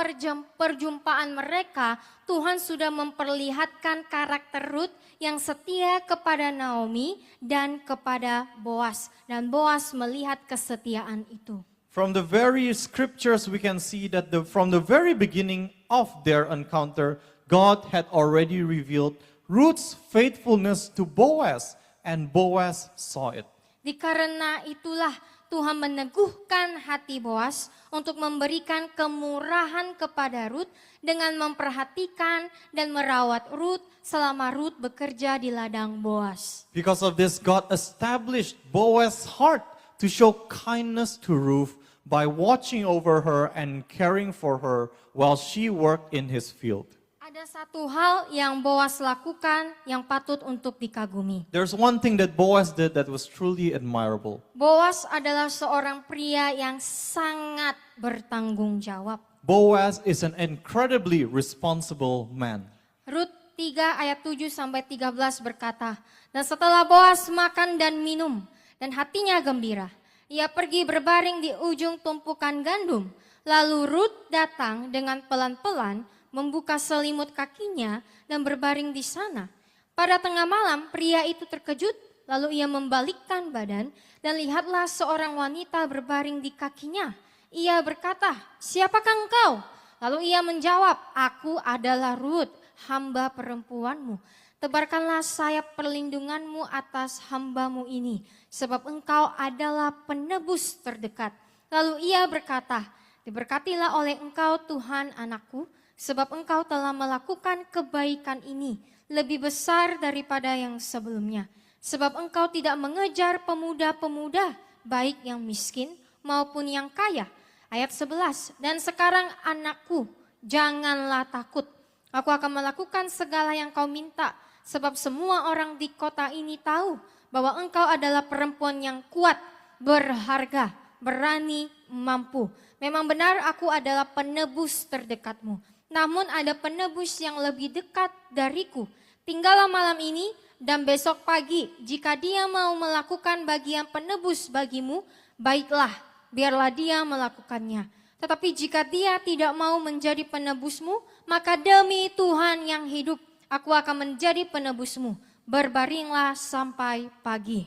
perjumpaan mereka, Tuhan sudah memperlihatkan karakter Ruth yang setia kepada Naomi dan kepada Boaz. Dan Boaz melihat kesetiaan itu. From the very scriptures we can see that from the very beginning of their encounter, God had already revealed Ruth's faithfulness to Boaz, and Boaz saw it. Dikarena itulah Tuhan meneguhkan hati Boaz untuk memberikan kemurahan kepada Ruth dengan memperhatikan dan merawat Ruth selama Ruth bekerja di ladang Boaz. Because of this, God established Boaz's heart to show kindness to Ruth by watching over her and caring for her while she worked in his field. Ada satu hal yang Boas lakukan yang patut untuk dikagumi. There's one thing that Boaz did that was truly admirable. Boas adalah seorang pria yang sangat bertanggung jawab. Boaz is an incredibly responsible man. Rut 3 ayat 7 sampai 13 berkata, dan setelah Boas makan dan minum dan hatinya gembira, ia pergi berbaring di ujung tumpukan gandum. Lalu Rut datang dengan pelan-pelan membuka selimut kakinya dan berbaring di sana. Pada tengah malam pria itu terkejut, lalu ia membalikkan badan dan lihatlah seorang wanita berbaring di kakinya. Ia berkata, "Siapakah engkau?" Lalu ia menjawab, "Aku adalah Rut, hamba perempuanmu. Tebarkanlah sayap perlindunganmu atas hambamu ini, sebab engkau adalah penebus terdekat." Lalu ia berkata, "Diberkatilah oleh engkau Tuhan anakku, sebab engkau telah melakukan kebaikan ini lebih besar daripada yang sebelumnya. Sebab engkau tidak mengejar pemuda-pemuda, baik yang miskin maupun yang kaya." Ayat 11, dan sekarang anakku, janganlah takut. Aku akan melakukan segala yang kau minta, sebab semua orang di kota ini tahu bahwa engkau adalah perempuan yang kuat, berharga, berani, mampu. Memang benar aku adalah penebus terdekatmu. Namun ada penebus yang lebih dekat dariku. Tinggallah malam ini dan besok pagi. Jika dia mau melakukan bagian penebus bagimu, baiklah, biarlah dia melakukannya. Tetapi jika dia tidak mau menjadi penebusmu, maka demi Tuhan yang hidup, aku akan menjadi penebusmu. Berbaringlah sampai pagi.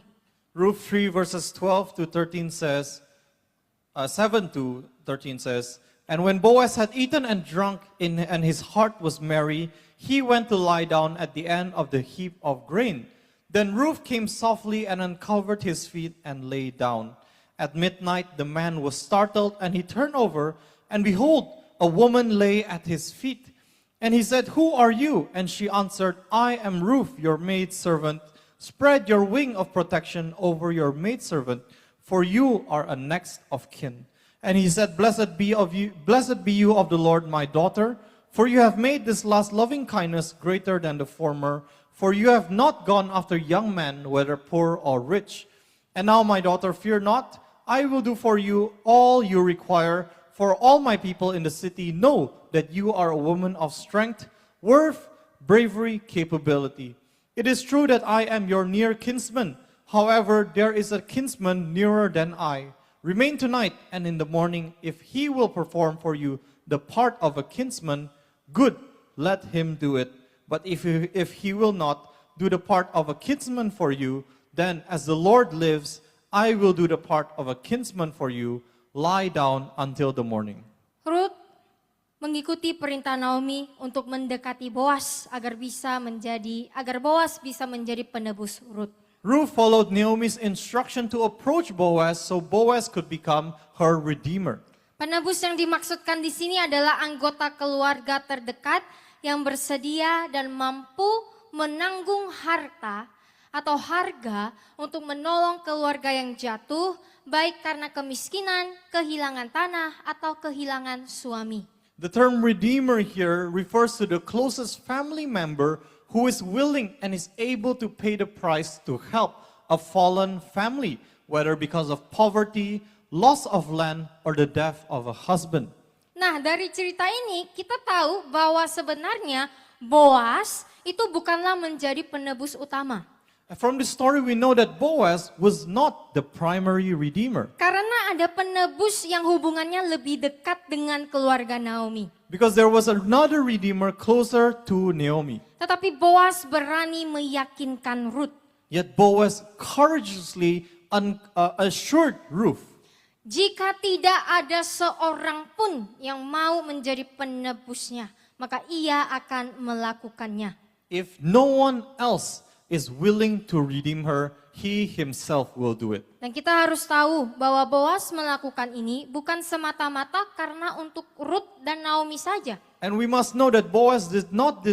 Ruth 3 verses 12 to 13 says, 7 to 13 says, and when Boaz had eaten and drunk and his heart was merry, he went to lie down at the end of the heap of grain. Then Ruth came softly and uncovered his feet and lay down. At midnight the man was startled and he turned over, and behold, a woman lay at his feet. And he said, "Who are you?" And she answered, "I am Ruth, your maidservant. Spread your wing of protection over your maidservant, for you are a next of kin." And he said, blessed be you of the Lord, my daughter, for you have made this last loving kindness greater than the former, for you have not gone after young men, whether poor or rich. And now, my daughter, fear not, I will do for you all you require, for all my people in the city know that you are a woman of strength, worth, bravery, capability. It is true that I am your near kinsman. However, there is a kinsman nearer than I. Remain tonight, and in the morning, if he will perform for you the part of a kinsman, good, let him do it. But if he will not do the part of a kinsman for you, then as the Lord lives, I will do the part of a kinsman for you. Lie down until the morning. Rut mengikuti perintah Naomi untuk mendekati Boas agar Boas bisa menjadi penebus Rut. Ruth followed Naomi's instruction to approach Boaz so Boaz could become her redeemer. Penebus yang dimaksudkan di sini adalah anggota keluarga terdekat yang bersedia dan mampu menanggung harta atau harga untuk menolong keluarga yang jatuh, baik karena kemiskinan, kehilangan tanah, atau kehilangan suami. The term redeemer here refers to the closest family member who is willing and is able to pay the price to help a fallen family, whether because of poverty, loss of land, or the death of a husband. Nah, dari cerita ini kita tahu bahwa sebenarnya Boas itu bukanlah menjadi penebus utama. From this story we know that Boaz was not the primary redeemer. Karena ada penebus yang hubungannya lebih dekat dengan keluarga Naomi. Because there was another redeemer closer to Naomi. Tetapi Boas berani meyakinkan Rut. Yet Boaz courageously assured Ruth, jika tidak ada seorang pun yang mau menjadi penebusnya, maka ia akan melakukannya. if no one else is willing to redeem her, he himself will do it. Dan kita harus tahu bahwa Boas melakukan ini bukan semata-mata karena untuk Rut dan Naomi saja. And we must know that Boaz did not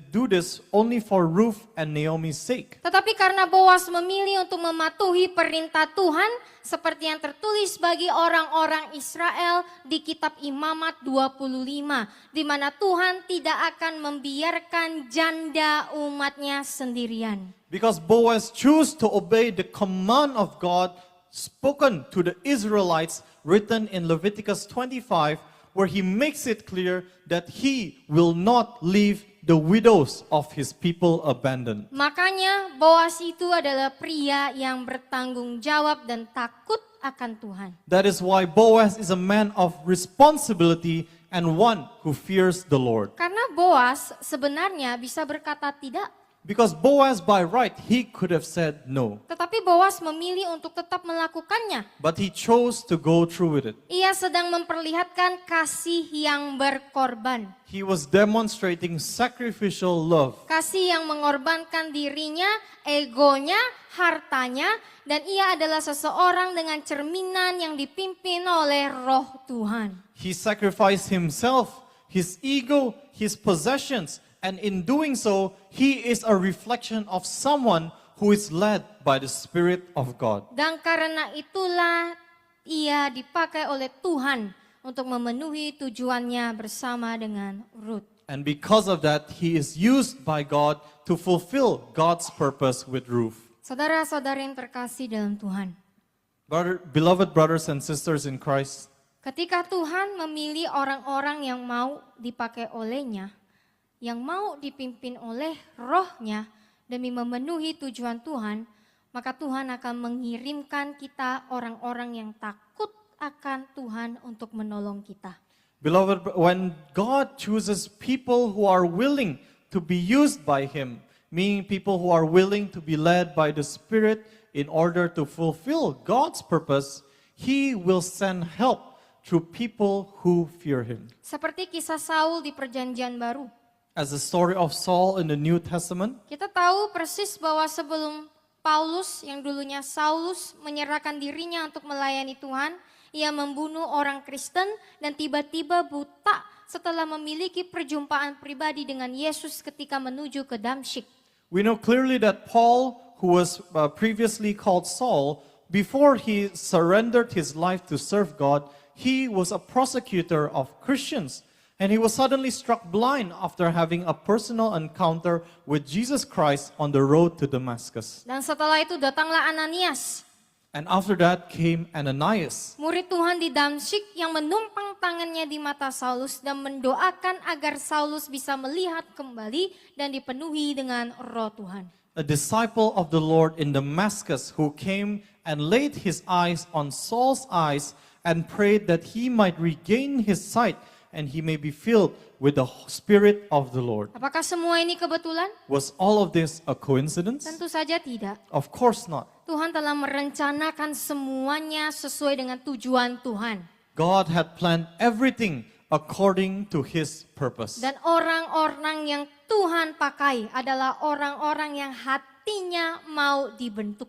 do this only for Ruth and Naomi's sake. Tetapi karena Boas memilih untuk mematuhi perintah Tuhan seperti yang tertulis bagi orang-orang Israel di kitab Imamat 25, di mana Tuhan tidak akan membiarkan janda umatnya sendirian. Because Boaz chose to obey the command of God spoken to the Israelites written in Leviticus 25, where he makes it clear that he will not leave the widows of his people abandoned. Makanya Boas itu adalah pria yang bertanggung jawab dan takut akan Tuhan. That is why Boaz is a man of responsibility and one who fears the Lord. Karena Boas sebenarnya bisa berkata tidak, Because Boaz by right, he could have said no. tetapi Boas memilih untuk tetap melakukannya. But he chose to go through with it. Ia sedang memperlihatkan kasih yang berkorban. He was demonstrating sacrificial love. Kasih yang mengorbankan dirinya, egonya, hartanya, dan ia adalah seseorang dengan cerminan yang dipimpin oleh Roh Tuhan. He sacrificed himself, his ego, his possessions, and in doing so, he is a reflection of someone who is led by the Spirit of God. Dan karena itulah ia dipakai oleh Tuhan untuk memenuhi tujuannya bersama dengan Ruth. And because of that, he is used by God to fulfill God's purpose with Ruth. Saudara-saudara yang terkasih dalam Tuhan, Beloved brothers and sisters in Christ, ketika Tuhan memilih orang-orang yang mau dipakai olehnya, yang mau dipimpin oleh Roh-Nya demi memenuhi tujuan Tuhan, maka Tuhan akan mengirimkan kita orang-orang yang takut akan Tuhan untuk menolong kita. beloved, when God chooses people who are willing to be used by Him, meaning people who are willing to be led by the Spirit in order to fulfill God's purpose, He will send help through people who fear Him. Seperti kisah Saul di Perjanjian Baru. As the story of Saul in the New Testament, Kita tahu persis bahwa sebelum Paulus yang dulunya Saulus menyerahkan dirinya untuk melayani Tuhan, ia membunuh orang Kristen dan tiba-tiba buta setelah memiliki perjumpaan pribadi dengan Yesus ketika menuju ke Damsyik. we know clearly that Paul, who was previously called Saul, before he surrendered his life to serve God, he was a persecutor of Christians. And he was suddenly struck blind after having a personal encounter with Jesus Christ on the road to Damascus. Dan setelah itu datanglah Ananias, And after that came Ananias, murid Tuhan di Damsyik yang menumpang tangannya di mata Saulus dan mendoakan agar Saulus bisa melihat kembali dan dipenuhi dengan Roh Tuhan. a disciple of the Lord in Damascus, who came and laid his eyes on Saul's eyes and prayed that he might regain his sight and he may be filled with the Spirit of the Lord. Apakah semua ini kebetulan? Was all of this a coincidence? Tentu saja tidak. Of course not. Tuhan telah merencanakan semuanya sesuai dengan tujuan Tuhan. God had planned everything according to His purpose. Dan orang-orang yang Tuhan pakai adalah orang-orang yang hatinya mau dibentuk.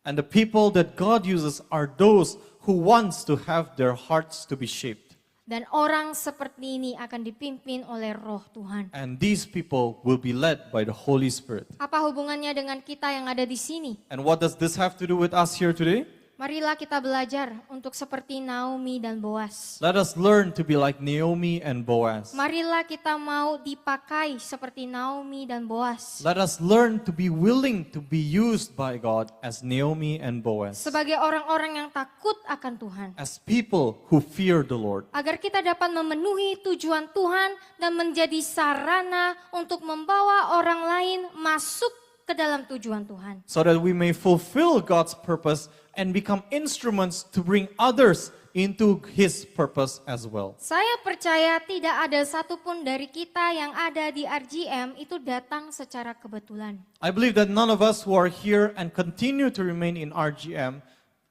And the people that God uses are those who wants to have their hearts to be shaped. Dan orang seperti ini akan dipimpin oleh Roh Tuhan. And these people will be led by the Holy Spirit. Apa hubungannya dengan kita yang ada di sini? And what does this have to do with us here today? Marilah kita belajar untuk seperti Naomi dan Boas. Let us learn to be like Naomi and Boaz. Marilah kita mau dipakai seperti Naomi dan Boas. Let us learn to be willing to be used by God as Naomi and Boaz. Sebagai orang-orang yang takut akan Tuhan. As people who fear the Lord. Agar kita dapat memenuhi tujuan Tuhan dan menjadi sarana untuk membawa orang lain masuk ke dalam tujuan Tuhan. So that we may fulfill God's purpose and become instruments to bring others into His purpose as well. Saya percaya tidak ada satupun dari kita yang ada di RGM itu datang secara kebetulan. I believe that none of us who are here and continue to remain in RGM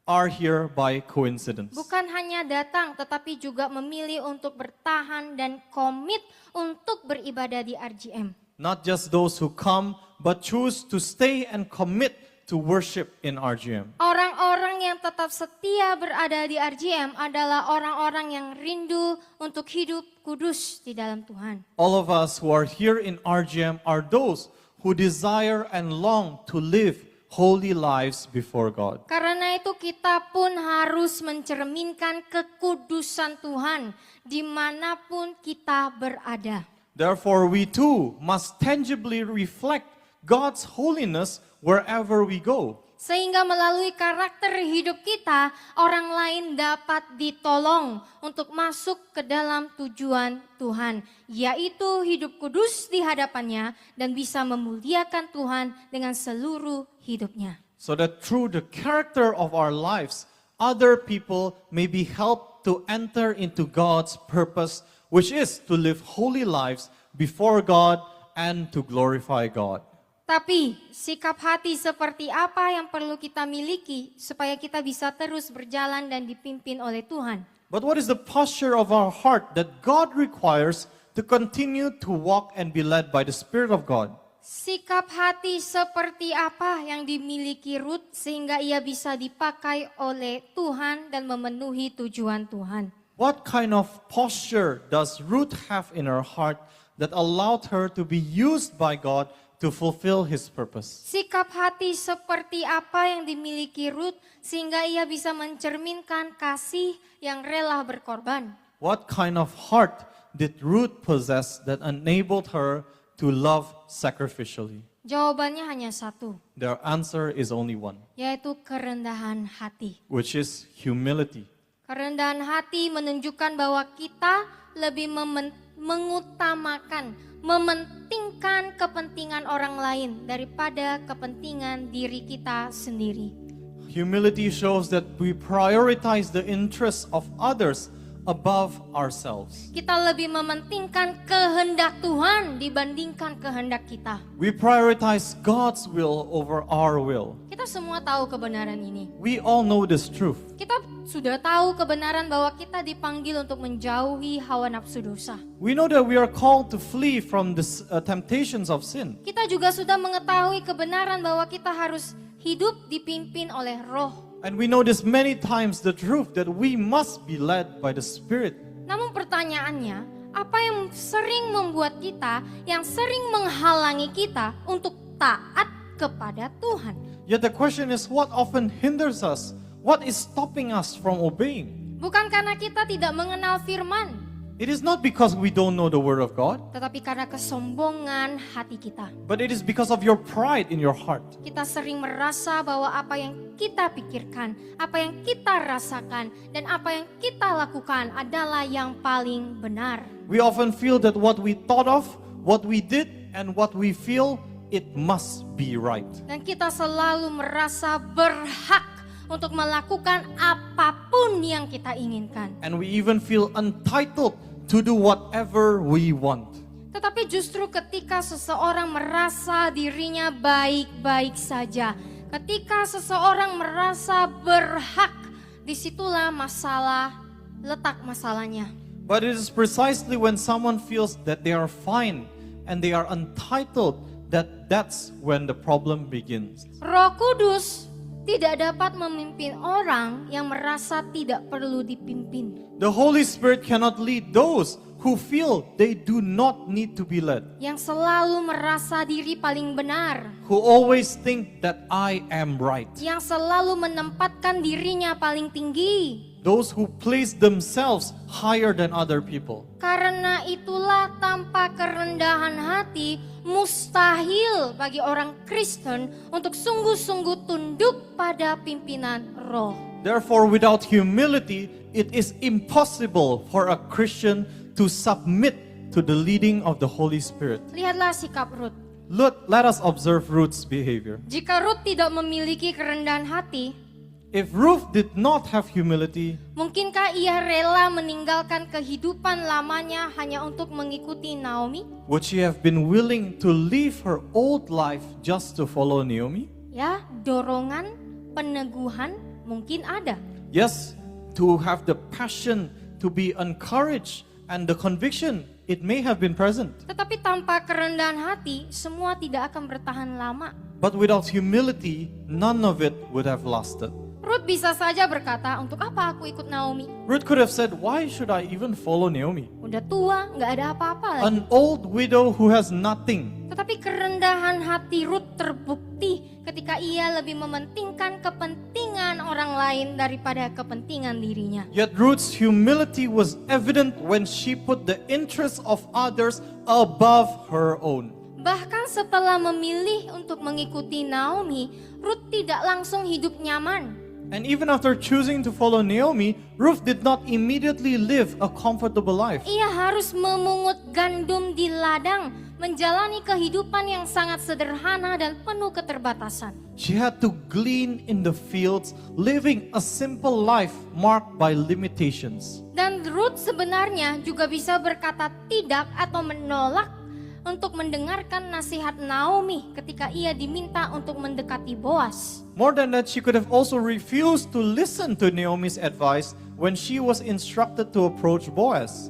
are here by coincidence. Bukan hanya datang tetapi juga memilih untuk bertahan dan komit untuk beribadah di RGM. Not just those who come, but choose to stay and commit to worship in RGM. Orang-orang orang yang tetap setia berada di RJM adalah orang-orang yang rindu untuk hidup kudus di dalam Tuhan. All of us who are here in RGM are those who desire and long to live holy lives before God. Karena itu kita pun harus mencerminkan kekudusan Tuhan dimanapun kita berada. Therefore, we too must tangibly reflect God's holiness wherever we go. Sehingga melalui karakter hidup kita, orang lain dapat ditolong untuk masuk ke dalam tujuan Tuhan, yaitu hidup kudus di hadapannya dan bisa memuliakan Tuhan dengan seluruh hidupnya. So that through the character of our lives, other people may be helped to enter into God's purpose, which is to live holy lives before God and to glorify God. Tapi sikap hati seperti apa yang perlu kita miliki supaya kita bisa terus berjalan dan dipimpin oleh Tuhan? But what is the posture of our heart that God requires to continue to walk and be led by the Spirit of God? Sikap hati seperti apa yang dimiliki Ruth sehingga ia bisa dipakai oleh Tuhan dan memenuhi tujuan Tuhan? What kind of posture does Ruth have in her heart that allowed her to be used by God to fulfill His purpose? Sikap hati seperti apa yang dimiliki Ruth sehingga ia bisa mencerminkan kasih yang rela berkorban? What kind of heart did Ruth possess that enabled her to love sacrificially? Jawabannya hanya satu, Their answer is only one, yaitu kerendahan hati. which is humility. Kerendahan hati menunjukkan bahwa kita lebih mengutamakan, mementingkan kepentingan orang lain daripada kepentingan diri kita sendiri. Humility shows that we prioritize the interests of others above ourselves. Kita lebih mementingkan kehendak Tuhan dibandingkan kehendak kita. We prioritize God's will over our will. Kita semua tahu kebenaran ini. We all know this truth. Kita sudah tahu kebenaran bahwa kita dipanggil untuk menjauhi hawa nafsu dosa. We know that we are called to flee from the temptations of sin. Kita juga sudah mengetahui kebenaran bahwa kita harus hidup dipimpin oleh Roh. And we know this many times, the truth that we must be led by the Spirit. Namun pertanyaannya, apa yang sering membuat kita, yang sering menghalangi kita untuk taat kepada Tuhan? Yet the question is, what often hinders us? What is stopping us from obeying? Bukan karena kita tidak mengenal firman, It is not because we don't know the Word of God, tetapi karena kesombongan hati kita. but it is because of your pride in your heart. Kita sering merasa bahwa apa yang kita pikirkan, apa yang kita rasakan, dan apa yang kita lakukan adalah yang paling benar. We often feel that what we thought of, what we did, and what we feel, it must be right. Dan kita selalu merasa berhak untuk melakukan apapun yang kita inginkan. And we even feel entitled to do whatever we want. Tetapi justru ketika seseorang merasa dirinya baik-baik saja, ketika seseorang merasa berhak, disitulah letak masalahnya. But it is precisely when someone feels that they are fine and they are entitled that's when the problem begins. Roh Kudus tidak dapat memimpin orang yang merasa tidak perlu dipimpin, The Holy Spirit cannot lead those who feel they do not need to be led, yang selalu merasa diri paling benar, who always think that I am right, yang selalu menempatkan dirinya paling tinggi. those who place themselves higher than other people. Karena itulah tanpa kerendahan hati mustahil bagi orang Kristen untuk sungguh-sungguh tunduk pada pimpinan roh. Therefore, without humility, it is impossible for a Christian to submit to the leading of the Holy Spirit. Lihatlah sikap Ruth. Let us observe Ruth's behavior. Jika Ruth tidak memiliki kerendahan hati, If Ruth did not have humility, mungkinkah ia rela meninggalkan kehidupan lamanya hanya untuk mengikuti Naomi? would she have been willing to leave her old life just to follow Naomi? Ya, dorongan, peneguhan mungkin ada. Yes, to have the passion to be encouraged and the conviction, it may have been present. Tetapi tanpa kerendahan hati, semua tidak akan bertahan lama. But without humility, none of it would have lasted. Ruth bisa saja berkata, untuk apa aku ikut Naomi? Ruth could have said, why should I even follow Naomi? Udah tua, nggak ada apa-apa lagi. An old widow who has nothing. Tetapi kerendahan hati Ruth terbukti ketika ia lebih mementingkan kepentingan orang lain daripada kepentingan dirinya. Yet Ruth's humility was evident when she put the interests of others above her own. Bahkan setelah memilih untuk mengikuti Naomi, Ruth tidak langsung hidup nyaman. And even after choosing to follow Naomi, Ruth did not immediately live a comfortable life. Ia harus memungut gandum di ladang, menjalani kehidupan yang sangat sederhana dan penuh keterbatasan. She had to glean in the fields, living a simple life marked by limitations. Dan Ruth sebenarnya juga bisa berkata tidak atau menolak untuk mendengarkan nasihat Naomi ketika ia diminta untuk mendekati Boaz. More than that, she could have also refused to listen to Naomi's advice when she was instructed to approach Boaz.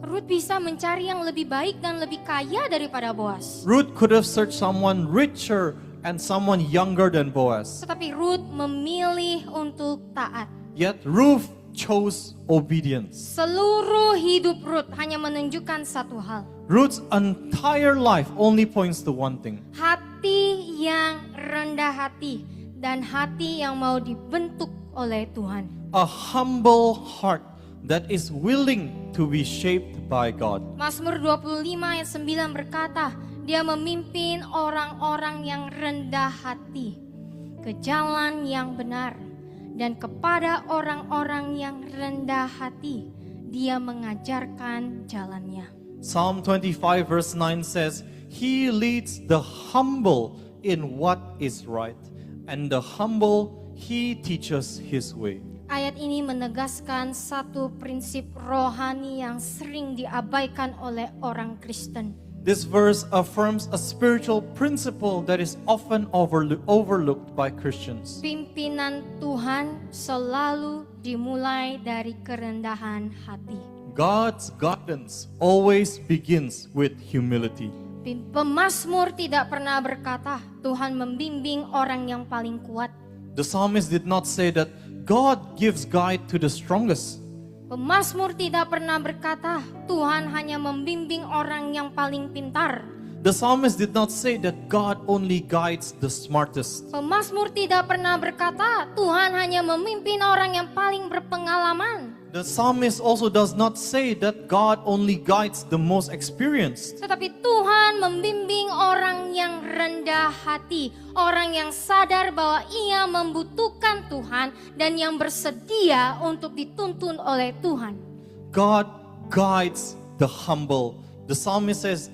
Ruth bisa mencari yang lebih baik dan lebih kaya daripada Boaz. Ruth could have searched someone richer and someone younger than Boaz. Tetapi Ruth memilih untuk taat. Yet Ruth chose obedience. Seluruh hidup Ruth hanya menunjukkan satu hal. Ruth's entire life only points to one thing. Hati yang rendah hati dan hati yang mau dibentuk oleh Tuhan. A humble heart that is willing to be shaped by God. Mazmur 25 ayat 9 berkata, dia memimpin orang-orang yang rendah hati ke jalan yang benar, dan kepada orang-orang yang rendah hati dia mengajarkan jalannya. Psalm 25 verse 9 says, He leads the humble in what is right, and the humble He teaches His way. Ayat ini menegaskan satu prinsip rohani yang sering diabaikan oleh orang Kristen. This verse affirms a spiritual principle that is often overlooked by Christians. Pimpinan Tuhan selalu dimulai dari kerendahan hati. God's guidance always begins with humility. Pemazmur tidak pernah berkata, Tuhan membimbing orang yang paling kuat. The psalmist did not say that God gives guide to the strongest. Pemazmur tidak pernah berkata, Tuhan hanya membimbing orang yang paling pintar. The psalmist did not say that God only guides the smartest. Pemazmur tidak pernah berkata, Tuhan hanya memimpin orang yang paling berpengalaman. The psalmist also does not say that God only guides the most experienced. Tetapi Tuhan membimbing orang yang rendah hati, orang yang sadar bahwa ia membutuhkan Tuhan dan yang bersedia untuk dituntun oleh Tuhan. God guides the humble. The psalmist says,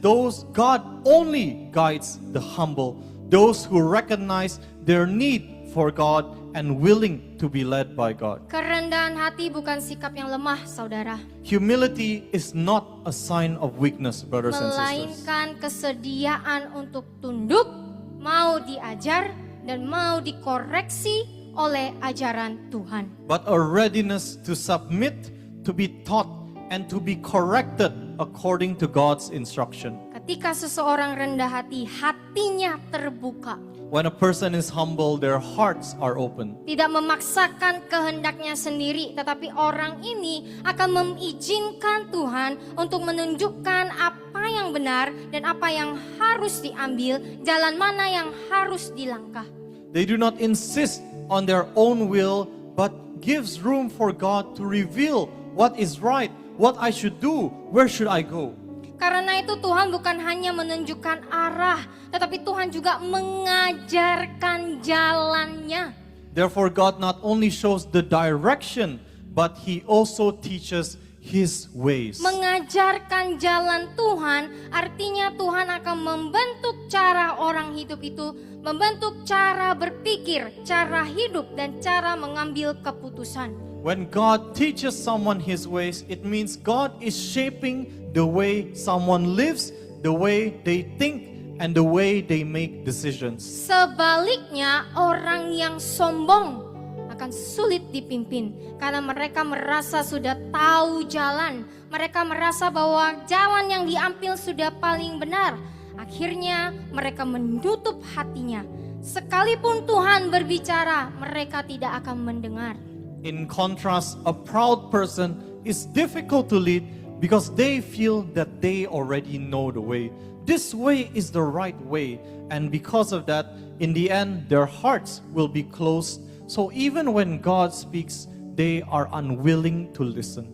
God only guides the humble, those who recognize their need for God and willing to be led by God. Kerendahan hati bukan sikap yang lemah, saudara. Humility is not a sign of weakness, brothers and sisters, Melainkan kesediaan untuk tunduk, mau diajar dan mau dikoreksi oleh ajaran Tuhan. but a readiness to submit, to be taught, and to be corrected according to God's instruction. Ketika seseorang rendah hati, hatinya terbuka. When a person is humble, their hearts are open. Tidak memaksakan kehendaknya sendiri, tetapi orang ini akan mengizinkan Tuhan untuk menunjukkan apa yang benar dan apa yang harus diambil, jalan mana yang harus dilangkah. They do not insist on their own will, but gives room for God to reveal what is right, what I should do, where should I go. Karena itu Tuhan bukan hanya menunjukkan arah, tetapi Tuhan juga mengajarkan jalannya. Therefore, God not only shows the direction, but He also teaches His ways. Mengajarkan jalan Tuhan artinya Tuhan akan membentuk cara orang hidup itu, membentuk cara berpikir, cara hidup, dan cara mengambil keputusan. When God teaches someone His ways, it means God is shaping the way someone lives, the way they think, and the way they make decisions. Sebaliknya, orang yang sombong akan sulit dipimpin karena mereka merasa sudah tahu jalan. Mereka merasa bahwa jalan yang diambil sudah paling benar. Akhirnya mereka menutup hatinya Sekalipun Tuhan berbicara, mereka tidak akan mendengar. In contrast, a proud person is difficult to lead because they feel that they already know the way. This way is the right way, and because of that, in the end, their hearts will be closed. So even when God speaks, they are unwilling to listen.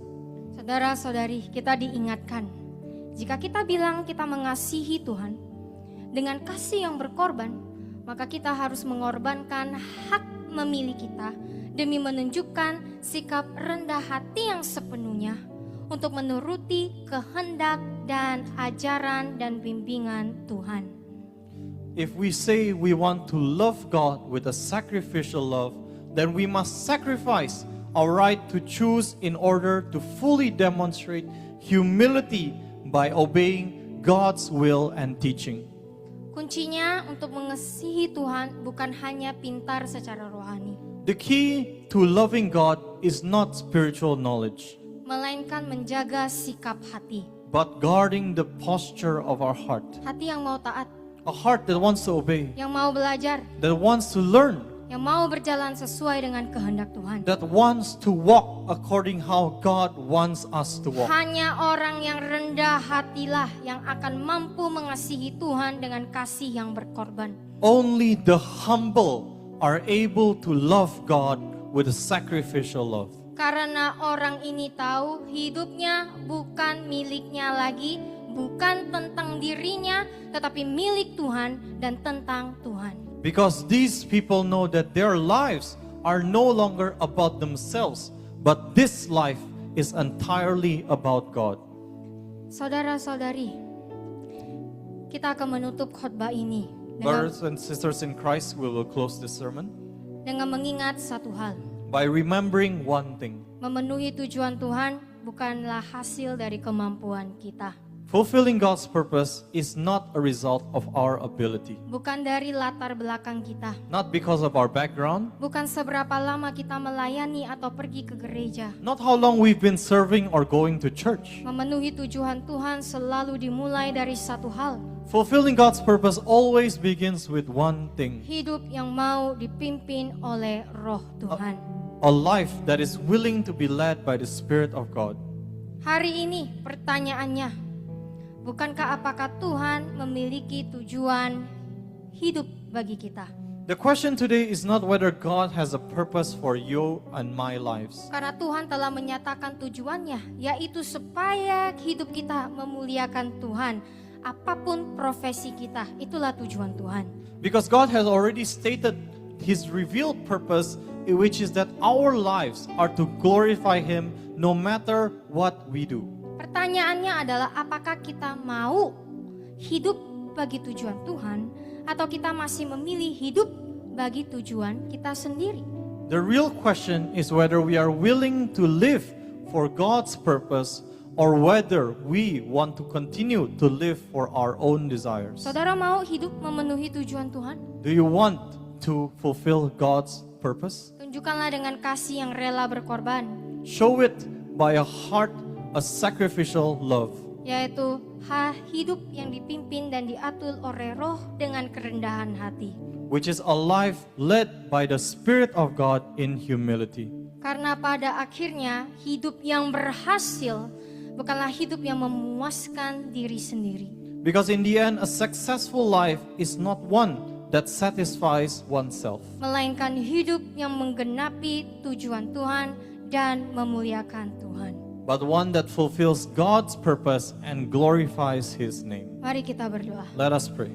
Saudara-saudari, kita diingatkan, jika kita bilang kita mengasihi Tuhan dengan kasih yang berkorban, maka kita harus mengorbankan hak memilih kita demi menunjukkan sikap rendah hati yang sepenuhnya untuk menuruti kehendak dan ajaran dan bimbingan Tuhan. If we say we want to love God with a sacrificial love, then we must sacrifice our right to choose in order to fully demonstrate humility by obeying God's will and teaching. Kuncinya untuk mengasihi Tuhan bukan hanya pintar secara rohani, The key to loving God is not spiritual knowledge, melainkan menjaga sikap hati. but guarding the posture of our heart. Hati yang mau taat, A heart that wants to obey, yang mau belajar, that wants to learn, yang mau berjalan sesuai dengan kehendak Tuhan. that wants to walk according how God wants us to walk. Hanya orang yang rendah hatilah yang akan mampu mengasihi Tuhan dengan kasih yang berkorban. Only the humble are able to love God with a sacrificial love. Karena orang ini tahu hidupnya bukan miliknya lagi, bukan tentang dirinya, tetapi milik Tuhan dan tentang Tuhan. Because these people know that their lives are no longer about themselves, but this life is entirely about God. Saudara-saudari, kita akan menutup khotbah ini Brothers and sisters in Christ, we will close this sermon dengan mengingat satu hal. by remembering one thing. Memenuhi tujuan Tuhan bukanlah hasil dari kemampuan kita. Fulfilling God's purpose is not a result of our ability, Bukan dari latar belakang kita. not because of our background, Bukan seberapa lama kita melayani atau pergi ke gereja. not how long we've been serving or going to church. Memenuhi tujuan Tuhan selalu dimulai dari satu hal. Fulfilling God's purpose always begins with one thing: Hidup yang mau dipimpin oleh Roh Tuhan. a life that is willing to be led by the Spirit of God. Hari ini pertanyaannya, bukankah apakah Tuhan memiliki tujuan hidup bagi kita? The question today is not whether God has a purpose for you and my lives, Karena Tuhan telah menyatakan tujuannya, yaitu supaya hidup kita memuliakan Tuhan. Apapun profesi kita, itulah tujuan Tuhan. because God has already stated His revealed purpose, which is that our lives are to glorify Him no matter what we do. Pertanyaannya adalah apakah kita mau hidup bagi tujuan Tuhan atau kita masih memilih hidup bagi tujuan kita sendiri. The real question is whether we are willing to live for God's purpose or whether we want to continue to live for our own desires. Saudara mau hidup memenuhi tujuan Tuhan? Do you want to fulfill God's purpose? Tunjukkanlah dengan kasih yang rela berkorban, Show it by a heart, a sacrificial love, yaitu hidup yang dipimpin dan diatur oleh Roh dengan kerendahan hati. which is a life led by the Spirit of God in humility. Karena pada akhirnya hidup yang berhasil bukanlah hidup yang memuaskan diri sendiri. Because in the end, a successful life is not one that satisfies oneself, Melainkan hidup yang menggenapi tujuan Tuhan dan memuliakan Tuhan. but one that fulfills God's purpose and glorifies His name. Mari kita berdoa. Let us pray.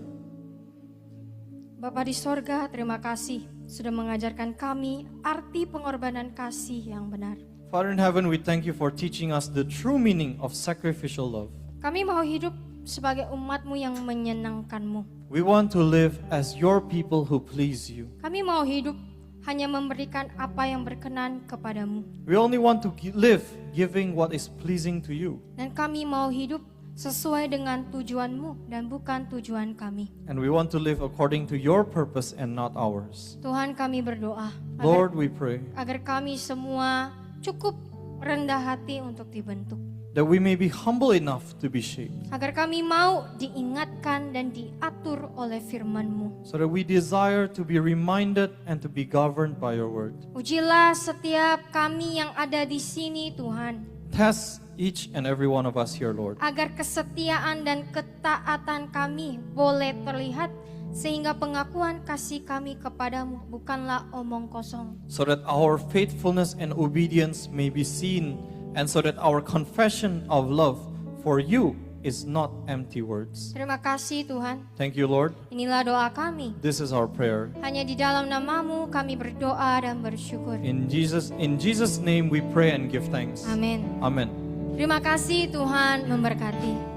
Bapa di sorga, terima kasih sudah mengajarkan kami arti pengorbanan kasih yang benar. Father in heaven, we thank you for teaching us the true meaning of sacrificial love. Kami mau hidup sebagai umat-Mu yang menyenangkan-Mu. We want to live as your people who please you. Kami mau hidup hanya memberikan apa yang berkenan kepadamu. We only want to live giving what is pleasing to you. Dan kami mau hidup sesuai dengan tujuan-Mu dan bukan tujuan kami. And we want to live according to your purpose and not ours. Tuhan, kami berdoa Lord, we pray agar kami semua cukup rendah hati untuk dibentuk. that we may be humble enough to be shaped, Agar kami mau diingatkan dan diatur oleh firman-Mu. so that we desire to be reminded and to be governed by your word. Ujilah setiap kami yang ada di sini Tuhan. Test each and every one of us here, Lord, Agar kesetiaan dan ketaatan kami boleh terlihat. Sehingga pengakuan kasih kami kepadamu bukanlah omong kosong. so that our faithfulness and obedience may be seen, and so that our confession of love for you is not empty words. Terima kasih Tuhan. Thank you, Lord. Inilah doa kami. This is our prayer. Hanya di dalam nama-Mu kami berdoa dan bersyukur. In Jesus' name we pray and give thanks. Amin. Amen. Terima kasih Tuhan memberkati.